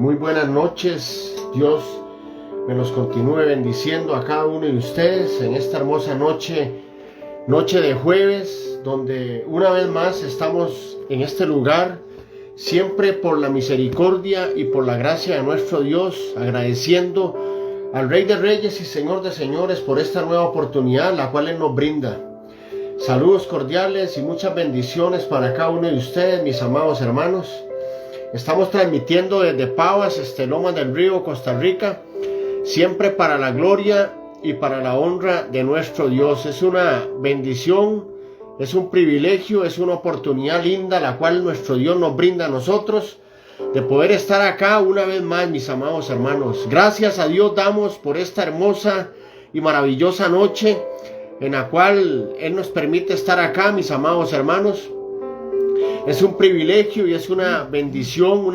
Muy buenas noches. Dios me los continúe bendiciendo a cada uno de ustedes en esta hermosa noche de jueves, donde una vez más estamos en este lugar, siempre por la misericordia y por la gracia de nuestro Dios, agradeciendo al Rey de Reyes y Señor de Señores por esta nueva oportunidad, la cual Él nos brinda. Saludos cordiales y muchas bendiciones para cada uno de ustedes, mis amados hermanos. Estamos transmitiendo desde Pavas, Lomas del Río, Costa Rica, siempre para la gloria y para la honra de nuestro Dios. Es una bendición, es un privilegio, es una oportunidad linda la cual nuestro Dios nos brinda a nosotros de poder estar acá una vez más, mis amados hermanos. Gracias a Dios damos por esta hermosa y maravillosa noche en la cual Él nos permite estar acá, mis amados hermanos. Es un privilegio y es una bendición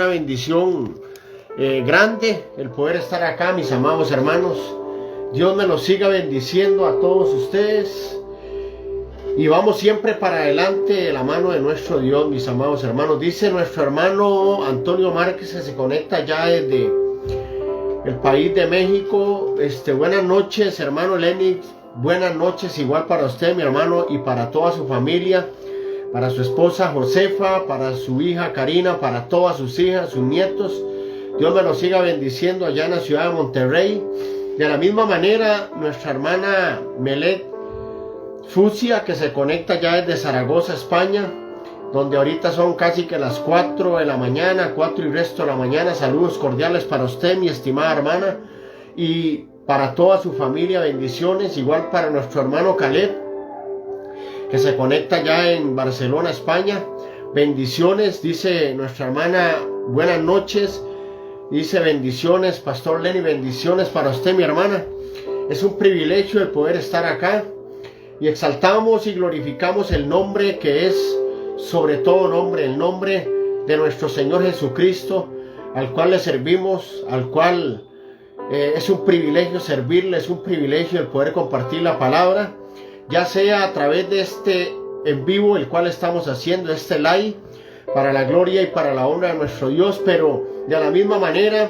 grande el poder estar acá, mis amados hermanos. Dios me los siga bendiciendo a todos ustedes. Y vamos siempre para adelante de la mano de nuestro Dios, mis amados hermanos. Dice nuestro hermano Antonio Márquez, que se conecta ya desde el país de México. Buenas noches, hermano Lenny. Buenas noches igual para usted, mi hermano, y para toda su familia. Para su esposa Josefa, para su hija Karina, para todas sus hijas, sus nietos. Dios me los siga bendiciendo allá en la ciudad de Monterrey. De la misma manera, nuestra hermana Melet Fucia, que se conecta ya desde Zaragoza, España, donde ahorita son casi que las 4 de la mañana, 4 y resto de la mañana. Saludos cordiales para usted, mi estimada hermana, y para toda su familia, bendiciones. Igual para nuestro hermano Caleb, que se conecta ya en Barcelona, España. Bendiciones, dice nuestra hermana, buenas noches. Dice bendiciones, Pastor Lenny, bendiciones para usted, mi hermana. Es un privilegio el poder estar acá y exaltamos y glorificamos el nombre que es sobre todo nombre, el nombre de nuestro Señor Jesucristo, al cual le servimos, al cual es un privilegio servirle, es un privilegio el poder compartir la palabra, ya sea a través de este en vivo, el cual estamos haciendo, este live, para la gloria y para la honra de nuestro Dios, pero de la misma manera,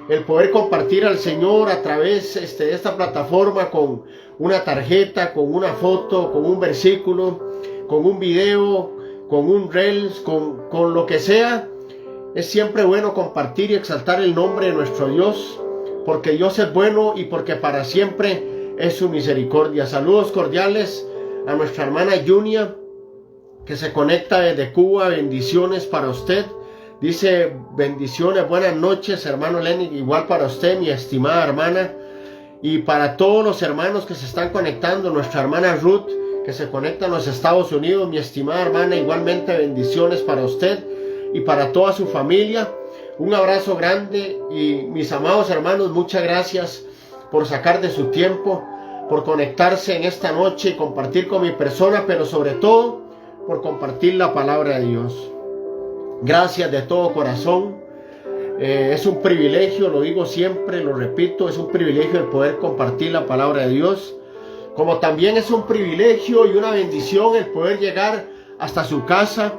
el poder compartir al Señor a través de esta plataforma con una tarjeta, con una foto, con un versículo, con un video, con un reels, con lo que sea. Es siempre bueno compartir y exaltar el nombre de nuestro Dios, porque Dios es bueno y porque para siempre es su misericordia. Saludos cordiales a nuestra hermana Junia, que se conecta desde Cuba. Bendiciones para usted. Dice bendiciones, buenas noches, hermano Lenny, igual para usted, mi estimada hermana, y para todos los hermanos que se están conectando. Nuestra hermana Ruth, que se conecta en los Estados Unidos, mi estimada hermana, igualmente bendiciones para usted y para toda su familia. Un abrazo grande, y mis amados hermanos, muchas gracias por sacar de su tiempo, por conectarse en esta noche y compartir con mi persona, pero sobre todo por compartir la palabra de Dios. Gracias de todo corazón. Es un privilegio, lo digo siempre, lo repito, es un privilegio el poder compartir la palabra de Dios, como también es un privilegio y una bendición el poder llegar hasta su casa,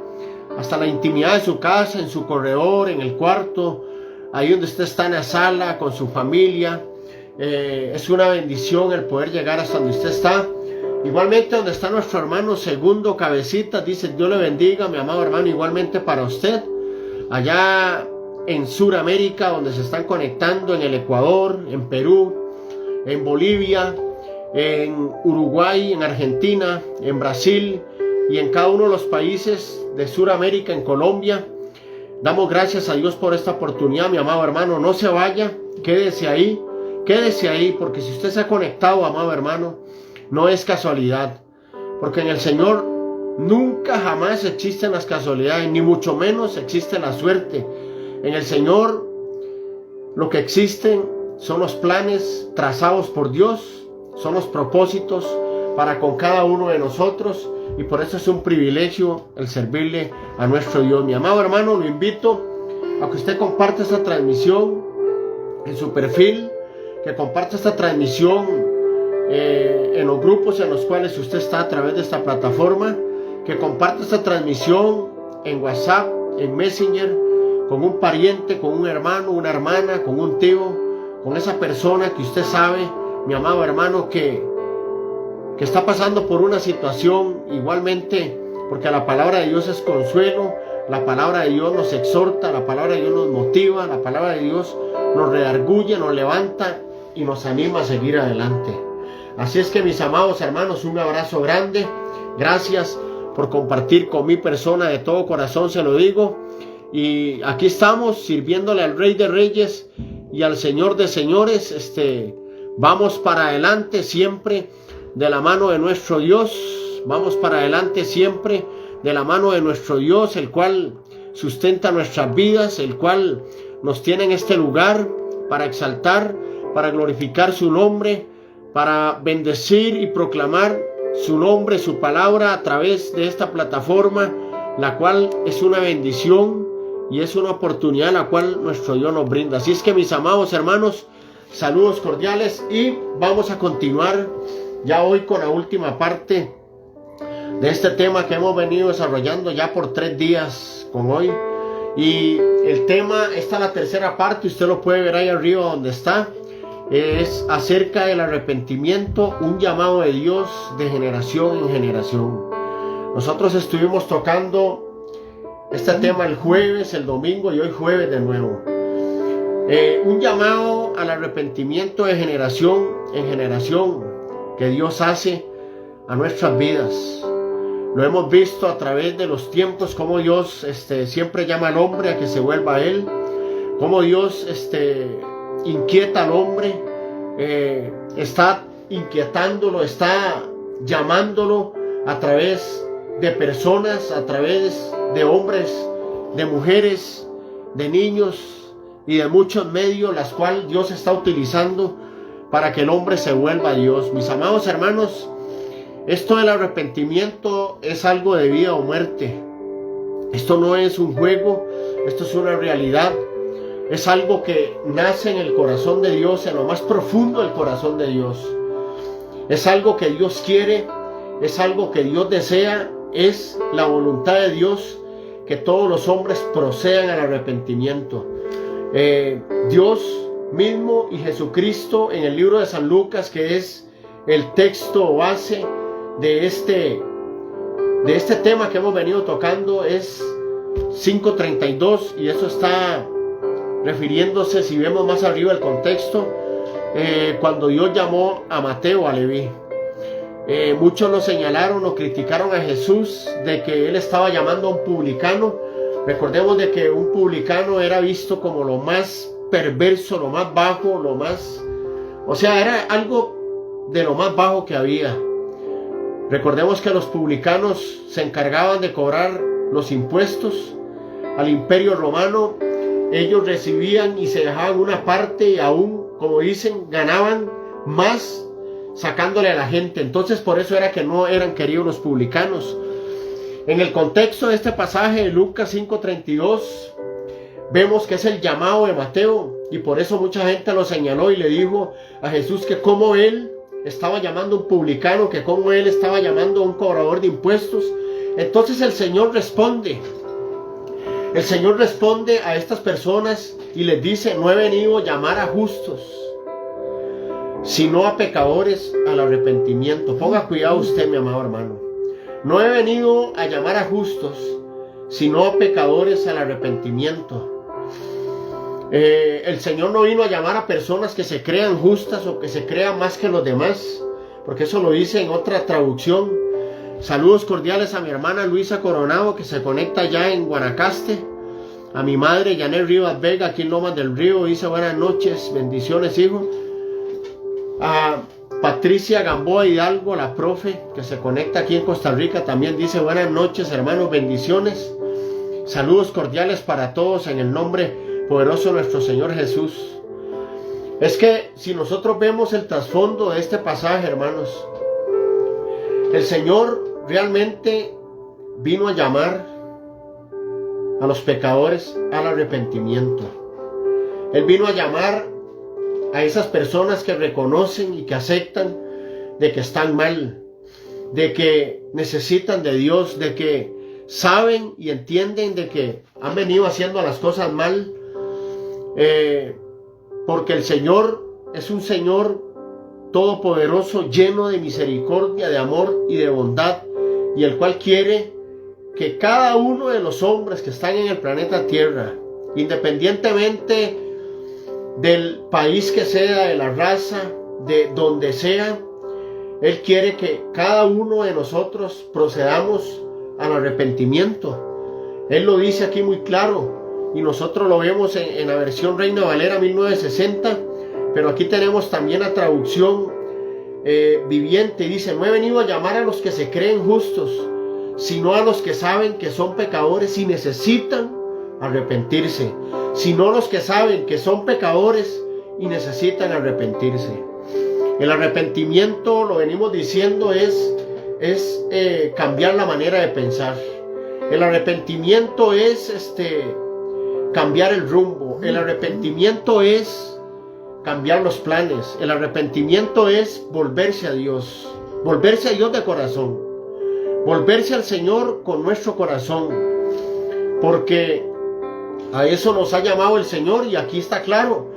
hasta la intimidad de su casa, en su corredor, en el cuarto, ahí donde usted está en la sala con su familia. Es una bendición el poder llegar hasta donde usted está. Igualmente donde está nuestro hermano Segundo Cabecita, dice Dios le bendiga, mi amado hermano, igualmente para usted. Allá en Sudamérica, donde se están conectando, en el Ecuador, en Perú, en Bolivia, en Uruguay, en Argentina, en Brasil y en cada uno de los países de Sudamérica, en Colombia. Damos gracias a Dios por esta oportunidad, mi amado hermano. No se vaya, quédese ahí, porque si usted se ha conectado, amado hermano, no es casualidad, porque en el Señor nunca jamás existen las casualidades, ni mucho menos existe la suerte. En el Señor lo que existen son los planes trazados por Dios, son los propósitos para con cada uno de nosotros, y por eso es un privilegio el servirle a nuestro Dios. Mi amado hermano, lo invito a que usted comparta esta transmisión en su perfil, que comparta esta transmisión en los grupos en los cuales usted está a través de esta plataforma, que comparta esta transmisión en WhatsApp, en Messenger, con un pariente, con un hermano, una hermana, con un tío, con esa persona que usted sabe, mi amado hermano, que está pasando por una situación igualmente, porque la palabra de Dios es consuelo, la palabra de Dios nos exhorta, la palabra de Dios nos motiva, la palabra de Dios nos redarguye, nos levanta y nos anima a seguir adelante. Así es que, mis amados hermanos, un abrazo grande. Gracias por compartir con mi persona, de todo corazón se lo digo. Y aquí estamos sirviéndole al Rey de Reyes y al Señor de Señores. Vamos para adelante siempre de la mano de nuestro Dios. Vamos para adelante siempre de la mano de nuestro Dios, el cual sustenta nuestras vidas, el cual nos tiene en este lugar para exaltar, para glorificar su nombre, para bendecir y proclamar su nombre, su palabra a través de esta plataforma, la cual es una bendición y es una oportunidad la cual nuestro Dios nos brinda. Así es que, mis amados hermanos, saludos cordiales y vamos a continuar ya hoy con la última parte de este tema que hemos venido desarrollando ya por 3 días con hoy. Y el tema, esta es la tercera parte, usted lo puede ver ahí arriba donde está. Es acerca del arrepentimiento, un llamado de Dios de generación en generación. Nosotros estuvimos tocando este tema el jueves, el domingo y hoy jueves de nuevo. Un llamado al arrepentimiento de generación en generación que Dios hace a nuestras vidas. Lo hemos visto a través de los tiempos, cómo Dios siempre llama al hombre a que se vuelva a Él, cómo Dios inquieta al hombre, está inquietándolo, está llamándolo a través de personas, a través de hombres, de mujeres, de niños y de muchos medios, las cuales Dios está utilizando para que el hombre se vuelva a Dios. Mis amados hermanos, esto del arrepentimiento es algo de vida o muerte. Esto no es un juego, esto es una realidad. Es algo que nace en el corazón de Dios, en lo más profundo del corazón de Dios. Es algo que Dios quiere, es algo que Dios desea, es la voluntad de Dios que todos los hombres procedan al arrepentimiento. Dios mismo y Jesucristo en el libro de San Lucas, que es el texto base de este tema que hemos venido tocando, es 5:32, y eso está refiriéndose, si vemos más arriba el contexto, cuando Dios llamó a Mateo, a Leví. Muchos lo señalaron, lo criticaron a Jesús de que él estaba llamando a un publicano. Recordemos de que un publicano era visto como lo más perverso, lo más bajo, era algo de lo más bajo que había. Recordemos que los publicanos se encargaban de cobrar los impuestos al Imperio Romano. Ellos recibían y se dejaban una parte y aún, como dicen, ganaban más sacándole a la gente. Entonces por eso era que no eran queridos los publicanos. En el contexto de este pasaje de Lucas 5:32 vemos que es el llamado de Mateo, y por eso mucha gente lo señaló y le dijo a Jesús que como él estaba llamando a un publicano, que como él estaba llamando a un cobrador de impuestos. Entonces el Señor responde a estas personas y les dice: no he venido a llamar a justos, sino a pecadores al arrepentimiento. Ponga cuidado usted, mi amado hermano. No he venido a llamar a justos, sino a pecadores al arrepentimiento. El Señor no vino a llamar a personas que se crean justas o que se crean más que los demás, porque eso lo dice en otra traducción. Saludos cordiales a mi hermana Luisa Coronado, que se conecta ya en Guanacaste. A mi madre Janet Rivas Vega, aquí en Lomas del Río, dice buenas noches, bendiciones, hijo. A Patricia Gamboa Hidalgo, la profe, que se conecta aquí en Costa Rica, también dice buenas noches, hermanos, bendiciones. Saludos cordiales para todos en el nombre poderoso de nuestro Señor Jesús. Es que si nosotros vemos el trasfondo de este pasaje, hermanos, el Señor realmente vino a llamar a los pecadores al arrepentimiento. Él vino a llamar a esas personas que reconocen y que aceptan de que están mal, de que necesitan de Dios, de que saben y entienden de que han venido haciendo las cosas mal, porque el Señor es un Señor todopoderoso, lleno de misericordia, de amor y de bondad, y el cual quiere que cada uno de los hombres que están en el planeta Tierra, independientemente del país que sea, de la raza, de donde sea, Él quiere que cada uno de nosotros procedamos al arrepentimiento. Él lo dice aquí muy claro, y nosotros lo vemos en la versión Reina Valera 1960, pero aquí tenemos también la traducción viviente, y dice: no he venido a llamar a los que se creen justos, sino a los que saben que son pecadores y necesitan arrepentirse. Sino los que saben que son pecadores y necesitan arrepentirse. El arrepentimiento, lo venimos diciendo, es cambiar la manera de pensar. El arrepentimiento es cambiar el rumbo. El arrepentimiento es cambiar los planes. El arrepentimiento es volverse a Dios. Volverse a Dios de corazón. Volverse al Señor con nuestro corazón. Porque a eso nos ha llamado el Señor, y aquí está claro: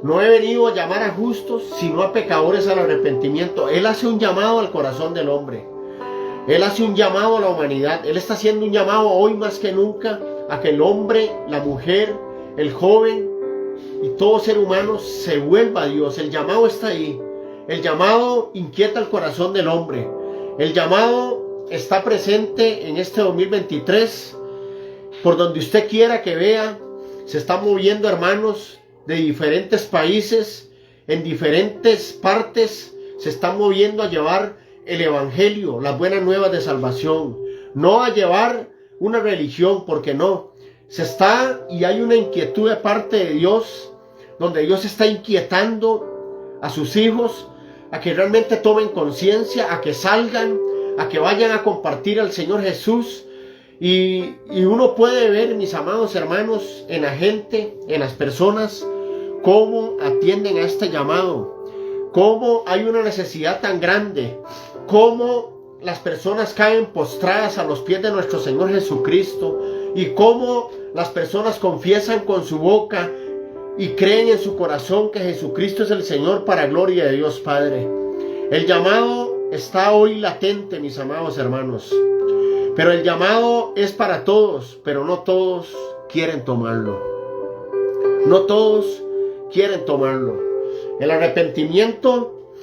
no he venido a llamar a justos, sino a pecadores al arrepentimiento. Él hace un llamado al corazón del hombre. Él hace un llamado a la humanidad. Él está haciendo un llamado hoy más que nunca a que el hombre, la mujer, el joven y todo ser humano se vuelva a Dios. El llamado está ahí. El llamado inquieta el corazón del hombre. El llamado está presente en este 2023. Por donde usted quiera que vea, se están moviendo hermanos de diferentes países, en diferentes partes, se están moviendo a llevar el evangelio, las buenas nuevas de salvación, no a llevar una religión, porque no, y hay una inquietud de parte de Dios, donde Dios está inquietando a sus hijos, a que realmente tomen conciencia, a que salgan, a que vayan a compartir al Señor Jesús. Y uno puede ver, mis amados hermanos, en la gente, en las personas, cómo atienden a este llamado, cómo hay una necesidad tan grande, cómo las personas caen postradas a los pies de nuestro Señor Jesucristo, y cómo las personas confiesan con su boca y creen en su corazón que Jesucristo es el Señor, para gloria de Dios Padre. El llamado está hoy latente, mis amados hermanos. Pero el llamado es para todos, pero no todos quieren tomarlo. No todos quieren tomarlo. El arrepentimiento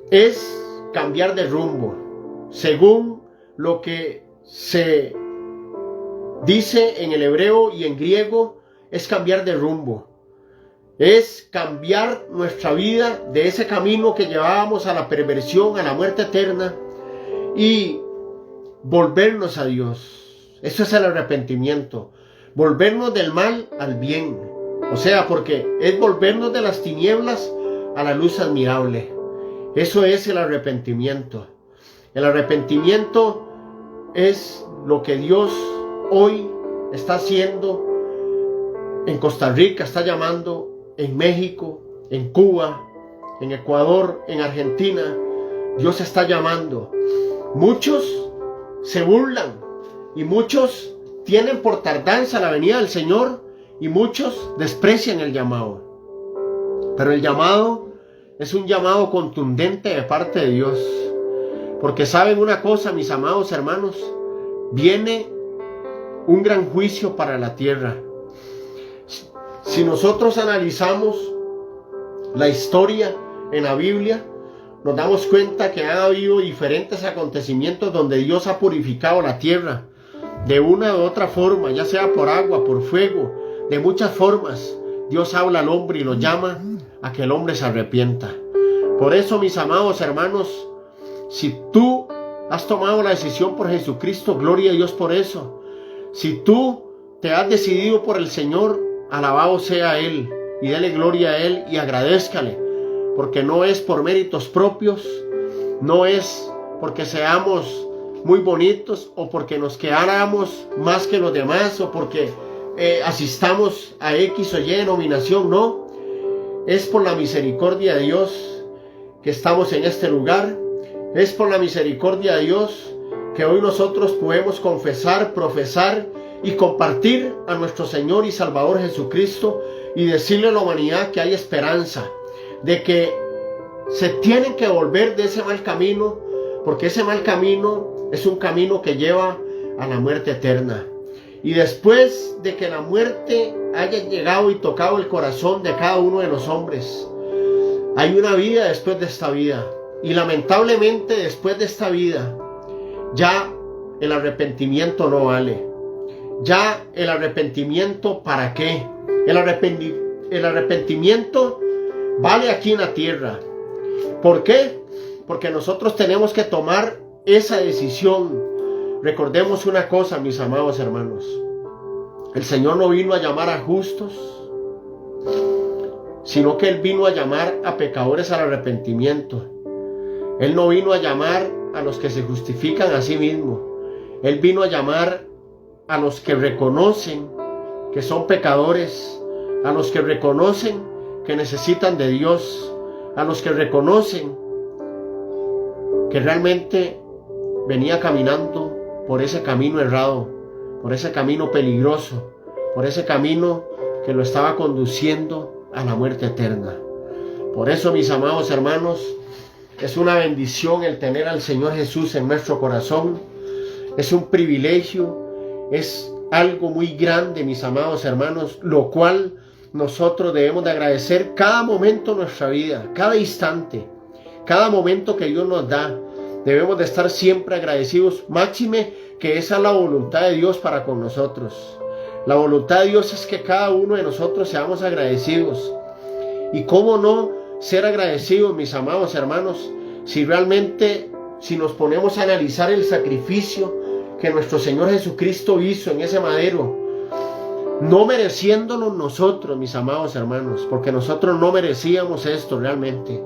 es cambiar de rumbo, según lo que se dice en el hebreo y en griego, es cambiar de rumbo. Es cambiar nuestra vida de ese camino que llevábamos a la perversión, a la muerte eterna, y volvernos a Dios. Eso es el arrepentimiento. Volvernos del mal al bien. O sea, porque es volvernos de las tinieblas a la luz admirable. Eso es el arrepentimiento. El arrepentimiento es lo que Dios hoy está haciendo en Costa Rica, está llamando en México, en Cuba, en Ecuador, en Argentina. Dios está llamando. Muchos se burlan y muchos tienen por tardanza la venida del Señor, y muchos desprecian el llamado. Pero el llamado es un llamado contundente de parte de Dios, porque saben una cosa, mis amados hermanos, viene un gran juicio para la tierra. Si nosotros analizamos la historia en la Biblia, nos damos cuenta que ha habido diferentes acontecimientos donde Dios ha purificado la tierra de una u otra forma, ya sea por agua, por fuego, de muchas formas. Dios habla al hombre y lo llama a que el hombre se arrepienta. Por eso, mis amados hermanos, si tú has tomado la decisión por Jesucristo, gloria a Dios por eso. Si tú te has decidido por el Señor, alabado sea Él, y dele gloria a Él y agradézcale, porque no es por méritos propios, no es porque seamos muy bonitos o porque nos quedáramos más que los demás o porque asistamos a X o Y denominación, no. Es por la misericordia de Dios que estamos en este lugar. Es por la misericordia de Dios que hoy nosotros podemos confesar, profesar y compartir a nuestro Señor y Salvador Jesucristo y decirle a la humanidad que hay esperanza, de que se tienen que volver de ese mal camino, porque ese mal camino es un camino que lleva a la muerte eterna. Y después de que la muerte haya llegado y tocado el corazón de cada uno de los hombres, hay una vida después de esta vida. Y lamentablemente después de esta vida, ya el arrepentimiento no vale. Ya el arrepentimiento, ¿para qué? El arrepentimiento vale aquí en la tierra. ¿Por qué? Porque nosotros tenemos que tomar esa decisión. Recordemos una cosa, mis amados hermanos. El Señor no vino a llamar a justos, sino que Él vino a llamar a pecadores al arrepentimiento. Él no vino a llamar a los que se justifican a sí mismos. Él vino a llamar a los que reconocen que son pecadores, a los que reconocen que necesitan de Dios, a los que reconocen que realmente venía caminando por ese camino errado, por ese camino peligroso, por ese camino que lo estaba conduciendo a la muerte eterna. Por eso, mis amados hermanos, es una bendición el tener al Señor Jesús en nuestro corazón. Es un privilegio, es algo muy grande, mis amados hermanos, lo cual nosotros debemos de agradecer cada momento de nuestra vida, cada instante, cada momento que Dios nos da. Debemos de estar siempre agradecidos, máxime que esa es la voluntad de Dios para con nosotros. La voluntad de Dios es que cada uno de nosotros seamos agradecidos. ¿Y cómo no ser agradecidos, mis amados hermanos, si realmente, si nos ponemos a analizar el sacrificio que nuestro Señor Jesucristo hizo en ese madero, no mereciéndonos nosotros, mis amados hermanos, porque nosotros no merecíamos esto realmente.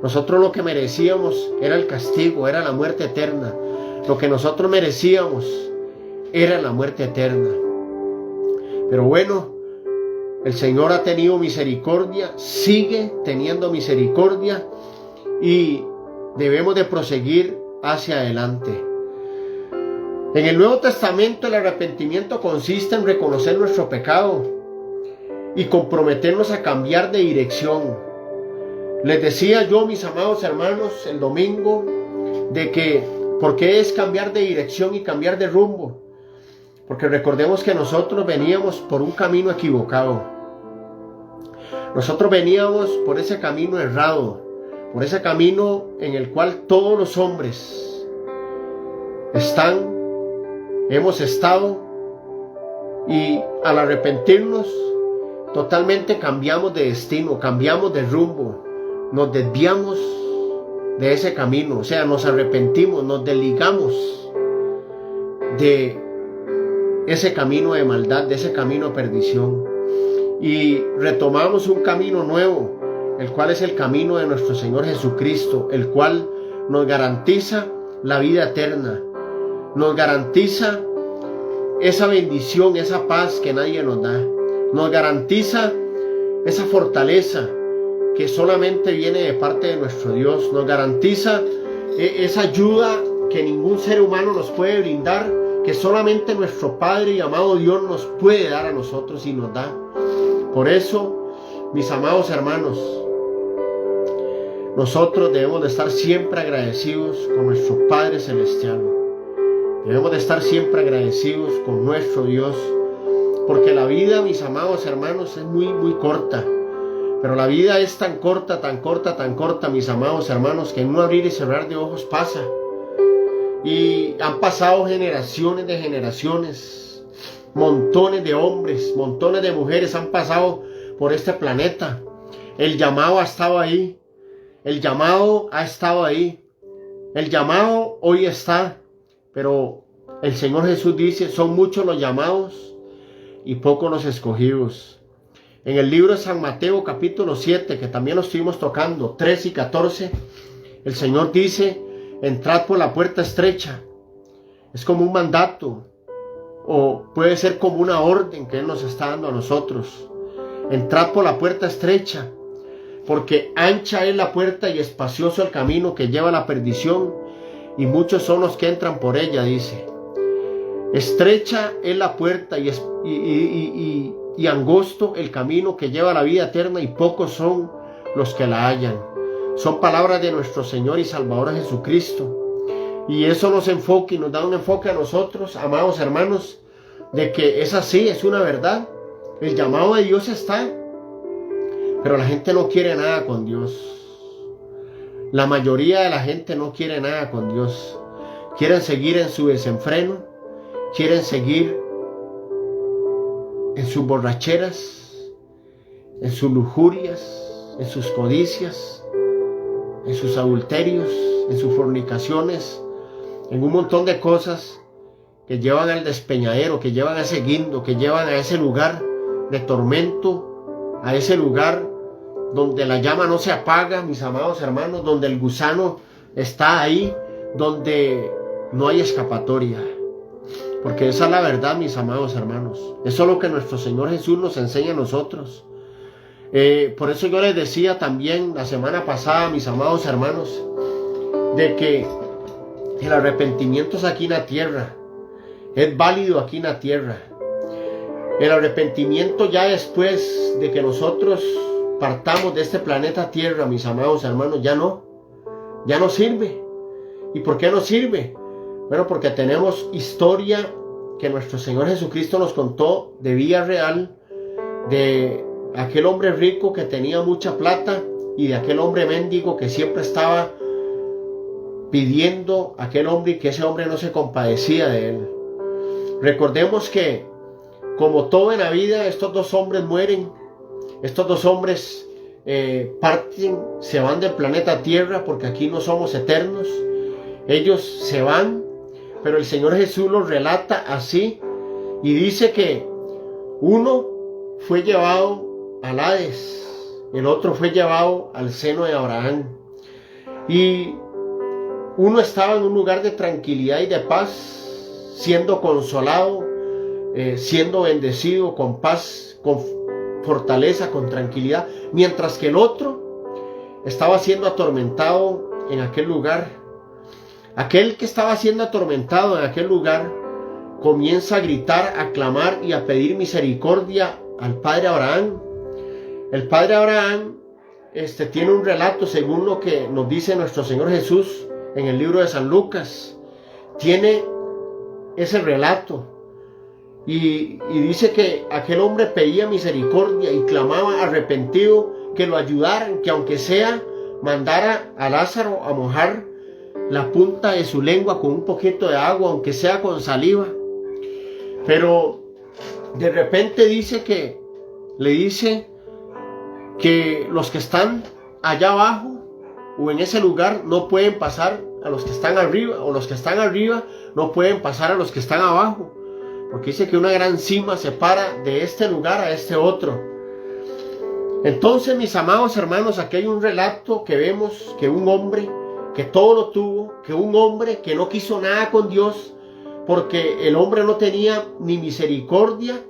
Nosotros lo que merecíamos era el castigo, era la muerte eterna. Lo que nosotros merecíamos era la muerte eterna. Pero bueno, el Señor ha tenido misericordia, sigue teniendo misericordia y debemos de proseguir hacia adelante. En el Nuevo Testamento el arrepentimiento consiste en reconocer nuestro pecado y comprometernos a cambiar de dirección. Les decía yo, mis amados hermanos, el domingo, de que ¿por qué es cambiar de dirección y cambiar de rumbo? Porque recordemos que nosotros veníamos por un camino equivocado. Nosotros veníamos por ese camino errado, por ese camino en el cual todos los hombres hemos estado, y al arrepentirnos totalmente cambiamos de destino, cambiamos de rumbo, nos desviamos de ese camino, o sea, nos arrepentimos, nos desligamos de ese camino de maldad, de ese camino de perdición, y retomamos un camino nuevo, el cual es el camino de nuestro Señor Jesucristo, el cual nos garantiza la vida eterna, nos garantiza esa bendición, esa paz que nadie nos da, nos garantiza esa fortaleza que solamente viene de parte de nuestro Dios, nos garantiza esa ayuda que ningún ser humano nos puede brindar, que solamente nuestro Padre y amado Dios nos puede dar a nosotros y nos da. Por eso, mis amados hermanos, nosotros debemos de estar siempre agradecidos con nuestro Padre Celestial. Debemos de estar siempre agradecidos con nuestro Dios, porque la vida, mis amados hermanos, es muy, muy corta. Pero la vida es tan corta, tan corta, tan corta, mis amados hermanos, que en un abrir y cerrar de ojos pasa. Y han pasado generaciones de generaciones, montones de hombres, montones de mujeres han pasado por este planeta. El llamado ha estado ahí, el llamado ha estado ahí, el llamado hoy está, pero el Señor Jesús dice, son muchos los llamados y pocos los escogidos. En el libro de San Mateo capítulo 7, que también lo estuvimos tocando, 13 y 14, el Señor dice, entrad por la puerta estrecha. Es como un mandato, o puede ser como una orden que Él nos está dando a nosotros. Entrad por la puerta estrecha, porque ancha es la puerta y espacioso el camino que lleva a la perdición, y muchos son los que entran por ella, dice. Estrecha es la puerta y angosto el camino que lleva a la vida eterna, y pocos son los que la hallan. Son palabras de nuestro Señor y Salvador Jesucristo. Y eso nos enfoca y nos da un enfoque a nosotros, amados hermanos, de que es así, es una verdad. El llamado de Dios está, pero la gente no quiere nada con Dios. La mayoría de la gente no quiere nada con Dios. Quieren seguir en su desenfreno, quieren seguir en sus borracheras, en sus lujurias, en sus codicias, en sus adulterios, en sus fornicaciones, en un montón de cosas que llevan al despeñadero, que llevan a ese guindo, que llevan a ese lugar de tormento, a ese lugar donde la llama no se apaga, mis amados hermanos, donde el gusano está ahí, donde no hay escapatoria. Porque esa es la verdad, mis amados hermanos. Eso es lo que nuestro Señor Jesús nos enseña a nosotros. Por eso yo les decía también la semana pasada, mis amados hermanos, de que el arrepentimiento es aquí en la tierra, es válido aquí en la tierra. El arrepentimiento ya después de que nosotros partamos de este planeta Tierra, mis amados hermanos, ya no sirve. ¿Y por qué no sirve? Bueno, porque tenemos historia que nuestro Señor Jesucristo nos contó de vida real, de aquel hombre rico que tenía mucha plata y de aquel hombre mendigo que siempre estaba pidiendo a aquel hombre, y que ese hombre no se compadecía de él. Recordemos que, como todo en la vida, estos dos hombres mueren. Estos dos hombres parten, se van del planeta Tierra, porque aquí no somos eternos. Ellos se van, pero el Señor Jesús los relata así, y dice que uno fue llevado al Hades, el otro fue llevado al seno de Abraham. Y uno estaba en un lugar de tranquilidad y de paz, siendo consolado, siendo bendecido con paz, con fortaleza, con tranquilidad, mientras que el otro estaba siendo atormentado en aquel lugar. Aquel que estaba siendo atormentado en aquel lugar comienza a gritar, a clamar y a pedir misericordia al padre Abraham. El padre Abraham tiene un relato, según lo que nos dice nuestro Señor Jesús en el libro de San Lucas. Tiene ese relato y dice que aquel hombre pedía misericordia y clamaba arrepentido que lo ayudaran, que aunque sea mandara a Lázaro a mojar la punta de su lengua con un poquito de agua, aunque sea con saliva. Pero de repente le dice que los que están allá abajo o en ese lugar no pueden pasar a los que están arriba, o los que están arriba no pueden pasar a los que están abajo, porque dice que una gran cima separa de este lugar a este otro. Entonces, mis amados hermanos, aquí hay un relato que vemos que un hombre que todo lo tuvo, que un hombre que no quiso nada con Dios, porque el hombre no tenía ni misericordia,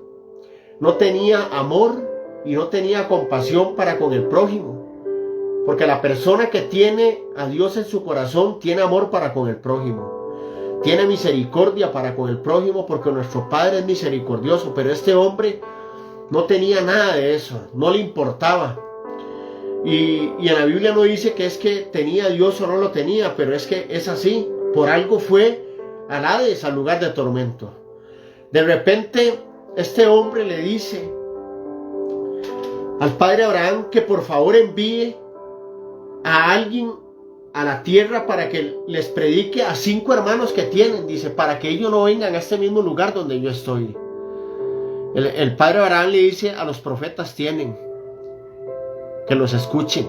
no tenía amor y no tenía compasión para con el prójimo. Porque la persona que tiene a Dios en su corazón tiene amor para con el prójimo, tiene misericordia para con el prójimo, porque nuestro Padre es misericordioso. Pero este hombre no tenía nada de eso, no le importaba. Y en la Biblia no dice que es que tenía a Dios o no lo tenía, pero es que es así. Por algo fue al Hades, al lugar de tormento. De repente este hombre le dice al padre Abraham que por favor envíe a alguien a la tierra para que les predique a 5 hermanos que tienen, dice, para que ellos no vengan a este mismo lugar donde yo estoy. El padre Abraham le dice: a los profetas tienen, que los escuchen.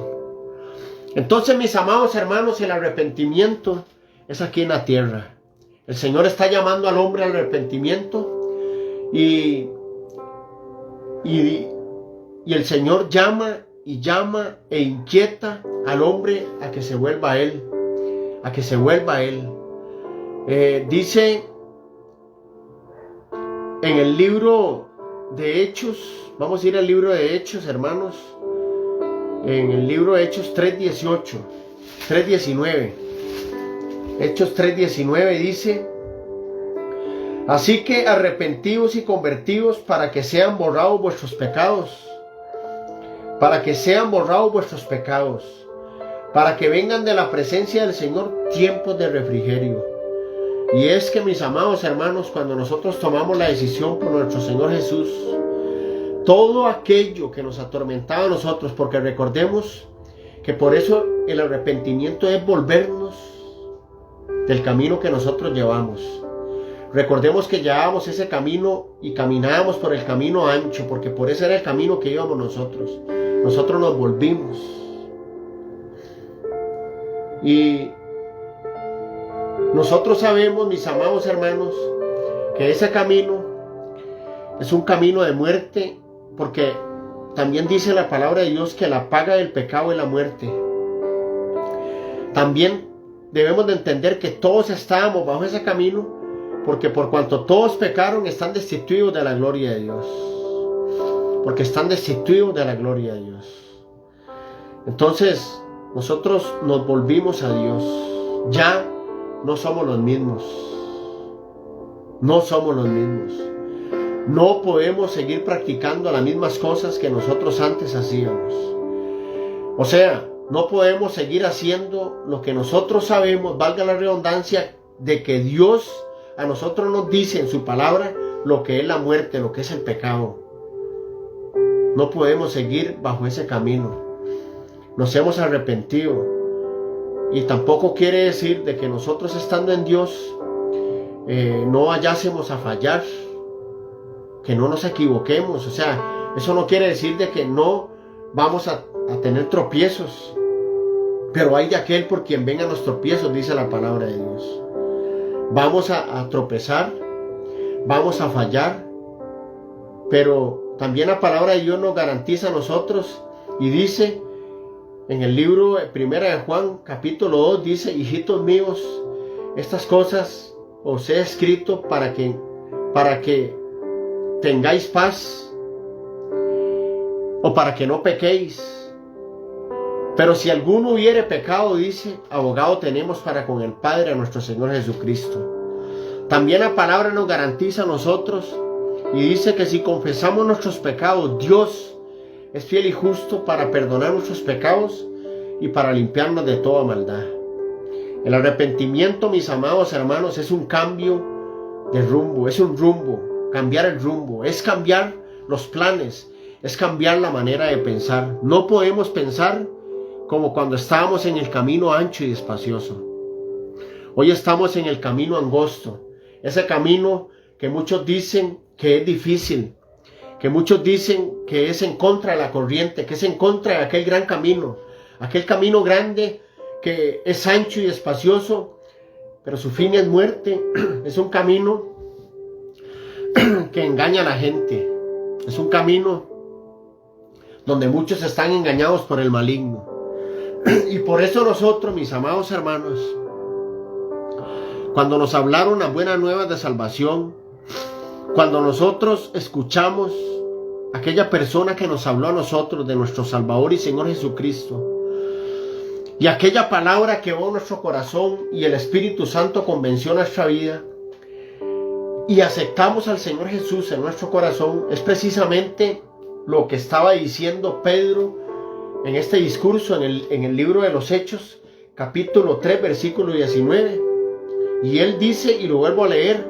Entonces, mis amados hermanos, el arrepentimiento es aquí en la tierra. El Señor está llamando al hombre al arrepentimiento, y el Señor llama y llama e inquieta al hombre a que se vuelva a Él, a que se vuelva a Él. Dice en el libro de Hechos, vamos a ir al libro de Hechos, hermanos, en el libro de Hechos 3:18, 3:19. Hechos 3:19 dice: así que arrepentíos y convertíos para que sean borrados vuestros pecados, para que sean borrados vuestros pecados, para que vengan de la presencia del Señor tiempos de refrigerio. Y es que, mis amados hermanos, cuando nosotros tomamos la decisión por nuestro Señor Jesús, todo aquello que nos atormentaba a nosotros, porque recordemos que por eso el arrepentimiento es volvernos del camino que nosotros llevamos. Recordemos que llevábamos ese camino y caminábamos por el camino ancho, porque por ese era el camino que íbamos nosotros. Nosotros nos volvimos. Y nosotros sabemos, mis amados hermanos, que ese camino es un camino de muerte, porque también dice la palabra de Dios que la paga del pecado es la muerte. También debemos de entender que todos estábamos bajo ese camino, porque por cuanto todos pecaron, están destituidos de la gloria de Dios. Porque están destituidos de la gloria de Dios. Entonces, nosotros nos volvimos a Dios. Ya no somos los mismos. No somos los mismos. No podemos seguir practicando las mismas cosas que nosotros antes hacíamos. O sea, no podemos seguir haciendo lo que nosotros sabemos, valga la redundancia, de que Dios a nosotros nos dice en su palabra lo que es la muerte, lo que es el pecado. No podemos seguir bajo ese camino. Nos hemos arrepentido. Y tampoco quiere decir de que nosotros estando en Dios no vayásemos a fallar, que no nos equivoquemos. O sea, eso no quiere decir de que no vamos a tener tropiezos. Pero hay de aquel por quien vengan los tropiezos, dice la palabra de Dios. Vamos a tropezar, vamos a fallar, pero también la palabra de Dios nos garantiza a nosotros y dice en el libro 1 de Juan capítulo 2, dice: hijitos míos, estas cosas os he escrito para que tengáis paz, o para que no pequéis. Pero si alguno hubiere pecado, dice, abogado tenemos para con el Padre, a nuestro Señor Jesucristo. También la palabra nos garantiza a nosotros y dice que si confesamos nuestros pecados, Dios es fiel y justo para perdonar nuestros pecados y para limpiarnos de toda maldad. El arrepentimiento, mis amados hermanos, es un cambio de rumbo, es un rumbo, cambiar el rumbo, es cambiar los planes, es cambiar la manera de pensar. No podemos pensar como cuando estábamos en el camino ancho y espacioso. Hoy estamos en el camino angosto, ese camino que muchos dicen que es difícil, que muchos dicen que es en contra de la corriente, que es en contra de aquel gran camino, aquel camino grande que es ancho y espacioso, pero su fin es muerte. Es un camino que engaña a la gente, es un camino donde muchos están engañados por el maligno. Y por eso nosotros, mis amados hermanos, cuando nos hablaron las buenas nuevas de salvación, cuando nosotros escuchamos a aquella persona que nos habló a nosotros de nuestro Salvador y Señor Jesucristo, y aquella palabra que quedó nuestro corazón y el Espíritu Santo convenció nuestra vida, y aceptamos al Señor Jesús en nuestro corazón, es precisamente lo que estaba diciendo Pedro en este discurso en el libro de los Hechos, capítulo 3, versículo 19. Y él dice, y lo vuelvo a leer: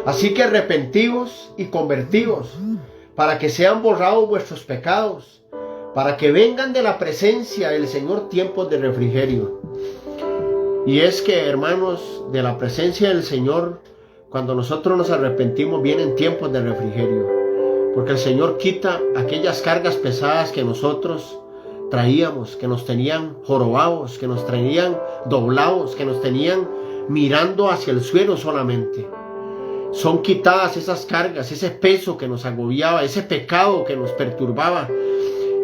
así que arrepentíos y convertíos, para que sean borrados vuestros pecados, para que vengan de la presencia del Señor tiempos de refrigerio. Y es que, hermanos, de la presencia del Señor, cuando nosotros nos arrepentimos, vienen tiempos de refrigerio. Porque el Señor quita aquellas cargas pesadas que nosotros traíamos, que nos tenían jorobados, que nos tenían doblados, que nos tenían mirando hacia el suelo solamente. Son quitadas esas cargas, ese peso que nos agobiaba, ese pecado que nos perturbaba,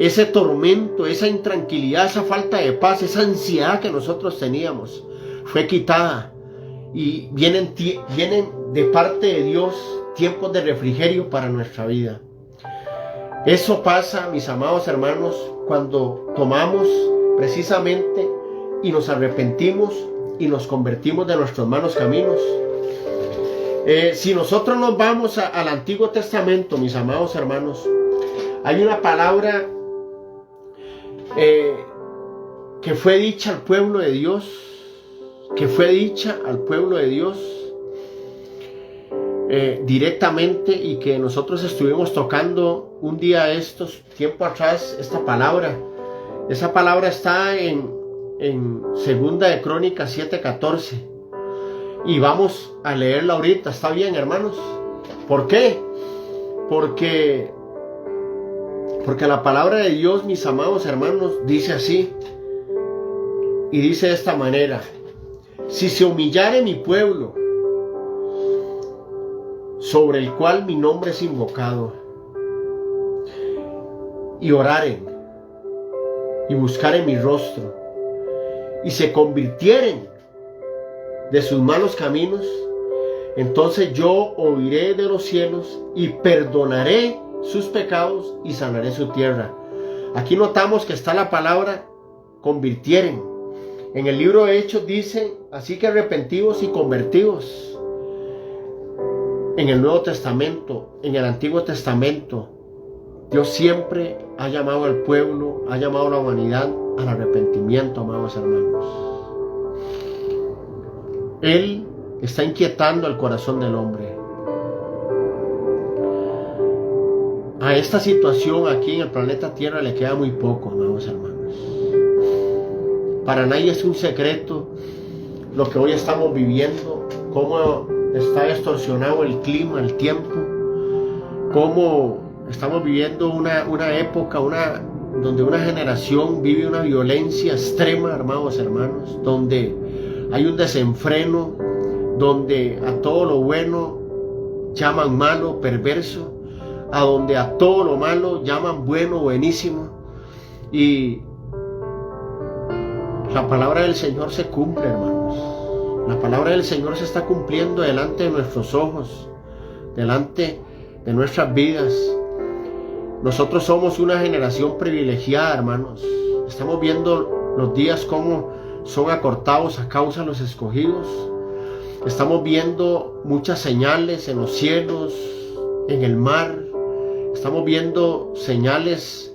ese tormento, esa intranquilidad, esa falta de paz, esa ansiedad que nosotros teníamos, fue quitada. Y vienen de parte de Dios tiempos de refrigerio para nuestra vida. Eso pasa, mis amados hermanos, cuando tomamos precisamente y nos arrepentimos y nos convertimos de nuestros malos caminos. Si nosotros nos vamos al Antiguo Testamento, mis amados hermanos, hay una palabra que fue dicha al pueblo de Dios, directamente, y que nosotros estuvimos tocando un día tiempo atrás, esta palabra. Esa palabra está en Segunda de Crónicas 7:14, y vamos a leerla ahorita. ¿Está bien, hermanos? ¿Por qué? Porque la palabra de Dios, mis amados hermanos, dice así, y dice de esta manera: si se humillare mi pueblo, sobre el cual mi nombre es invocado, y oraren, y buscaren mi rostro, y se convirtieren de sus malos caminos, entonces yo oiré de los cielos y perdonaré sus pecados y sanaré su tierra. Aquí notamos que está la palabra convirtieren. En el libro de Hechos dice: así que arrepentidos y convertidos. En el Nuevo Testamento, en el Antiguo Testamento, Dios siempre ha llamado al pueblo, ha llamado a la humanidad al arrepentimiento, amados hermanos. Él está inquietando el corazón del hombre. A esta situación aquí en el planeta Tierra le queda muy poco, amados hermanos. Para nadie es un secreto lo que hoy estamos viviendo, cómo está distorsionado el clima, el tiempo, cómo estamos viviendo una época, donde una generación vive una violencia extrema, amados hermanos, donde hay un desenfreno, donde a todo lo bueno llaman malo, perverso, a donde a todo lo malo llaman bueno, buenísimo. Y la palabra del Señor se cumple, hermanos. La palabra del Señor se está cumpliendo delante de nuestros ojos, delante de nuestras vidas. Nosotros somos una generación privilegiada, hermanos. Estamos viendo los días como son acortados a causa de los escogidos. Estamos viendo muchas señales en los cielos, en el mar. Estamos viendo señales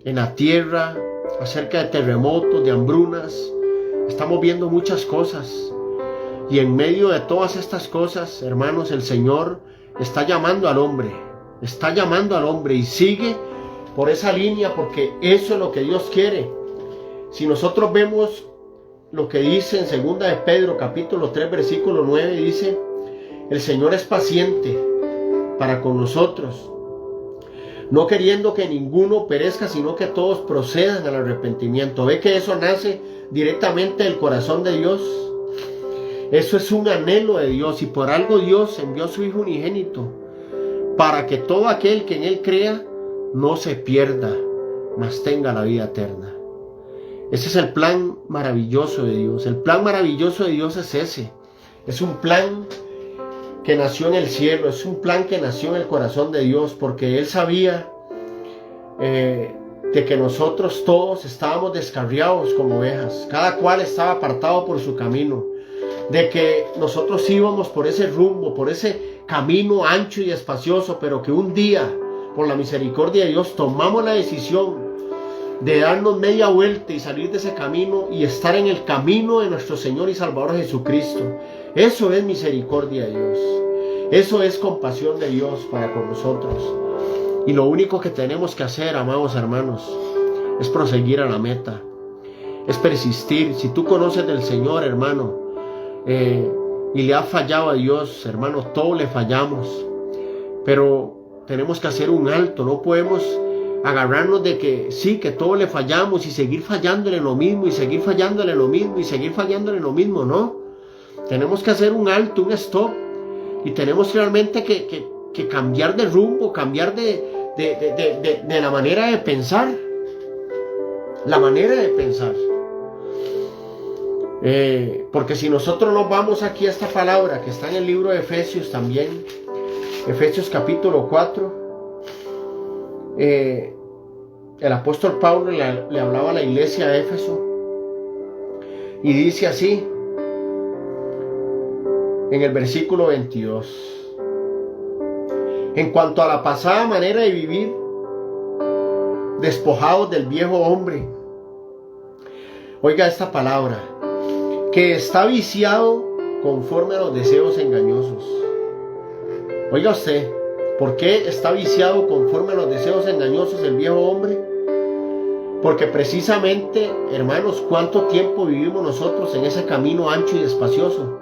en la tierra acerca de terremotos, de hambrunas. Estamos viendo muchas cosas. Y en medio de todas estas cosas, hermanos, el Señor está llamando al hombre. Está llamando al hombre y sigue por esa línea, porque eso es lo que Dios quiere. Si nosotros vemos lo que dice en Segunda de Pedro, capítulo 3, versículo 9, dice: el Señor es paciente para con nosotros, no queriendo que ninguno perezca, sino que todos procedan al arrepentimiento. ¿Ve que eso nace directamente del corazón de Dios? Eso es un anhelo de Dios, y por algo Dios envió a su Hijo unigénito, para que todo aquel que en Él crea no se pierda, mas tenga la vida eterna. Ese es el plan maravilloso de Dios. El plan maravilloso de Dios es ese. Es un plan que nació en el cielo, es un plan que nació en el corazón de Dios, porque Él sabía de que nosotros todos estábamos descarriados como ovejas, cada cual estaba apartado por su camino, de que nosotros íbamos por ese rumbo, por ese camino ancho y espacioso, pero que un día, por la misericordia de Dios, tomamos la decisión de darnos media vuelta y salir de ese camino y estar en el camino de nuestro Señor y Salvador Jesucristo. Eso es misericordia de Dios. Eso es compasión de Dios para con nosotros. Y lo único que tenemos que hacer, amados hermanos, es proseguir a la meta. Es persistir. Si tú conoces del Señor, hermano, y le has fallado a Dios, hermano, todos le fallamos. Pero tenemos que hacer un alto. No podemos agarrarnos de que sí, que todos le fallamos y seguir fallándole lo mismo, y seguir fallándole lo mismo, y seguir fallándole lo mismo. No. Tenemos que hacer un alto, un stop. Y tenemos realmente que cambiar de rumbo, cambiar de la manera de pensar. La manera de pensar. Porque si nosotros nos vamos aquí a esta palabra que está en el libro de Efesios también, Efesios capítulo 4, el apóstol Pablo le hablaba a la iglesia de Éfeso y dice así: en el versículo 22. En cuanto a la pasada manera de vivir, despojados del viejo hombre. Oiga esta palabra, que está viciado conforme a los deseos engañosos. Oiga usted, ¿por qué está viciado conforme a los deseos engañosos el viejo hombre? Porque precisamente, hermanos, ¿cuánto tiempo vivimos nosotros en ese camino ancho y espacioso?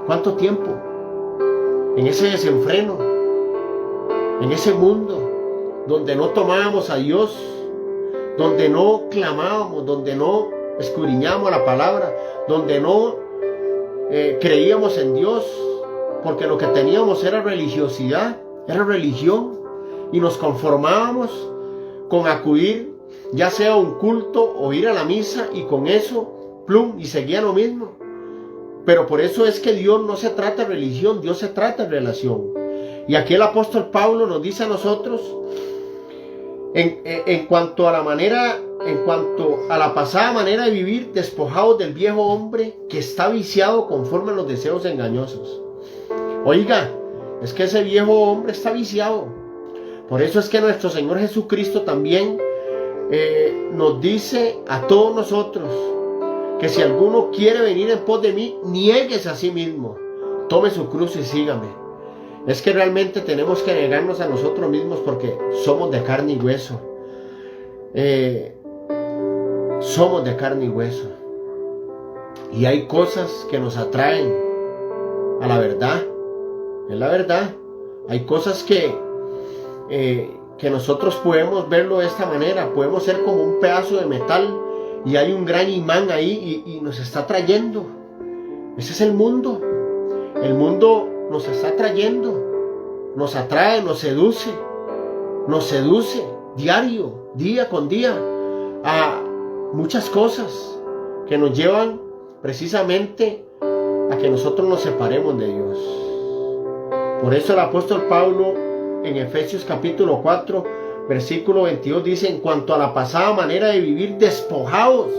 ¿Cuánto tiempo? En ese desenfreno, en ese mundo donde no tomábamos a Dios, donde no clamábamos, donde no escudriñábamos la palabra, donde no creíamos en Dios, porque lo que teníamos era religiosidad, era religión, y nos conformábamos con acudir ya sea a un culto o ir a la misa, y con eso, plum, y seguía lo mismo. Pero por eso es que Dios no se trata de religión, Dios se trata de relación. Y aquí el apóstol Pablo nos dice a nosotros, en cuanto a la pasada manera de vivir, despojados del viejo hombre que está viciado conforme a los deseos engañosos. Oiga, es que ese viejo hombre está viciado. Por eso es que nuestro Señor Jesucristo también nos dice a todos nosotros que si alguno quiere venir en pos de mí, niéguese a sí mismo, tome su cruz y sígame. Es que realmente tenemos que negarnos a nosotros mismos porque somos de carne y hueso. Somos de carne y hueso. Y hay cosas que nos atraen a la verdad. Es la verdad. Hay cosas que nosotros podemos verlo de esta manera. Podemos ser como un pedazo de metal y hay un gran imán ahí y nos está atrayendo. Ese es el mundo. El mundo nos está atrayendo, nos atrae, nos seduce diario, día con día, a muchas cosas que nos llevan precisamente a que nosotros nos separemos de Dios. Por eso el apóstol Pablo en Efesios capítulo 4 versículo 22 dice: en cuanto a la pasada manera de vivir, despojaos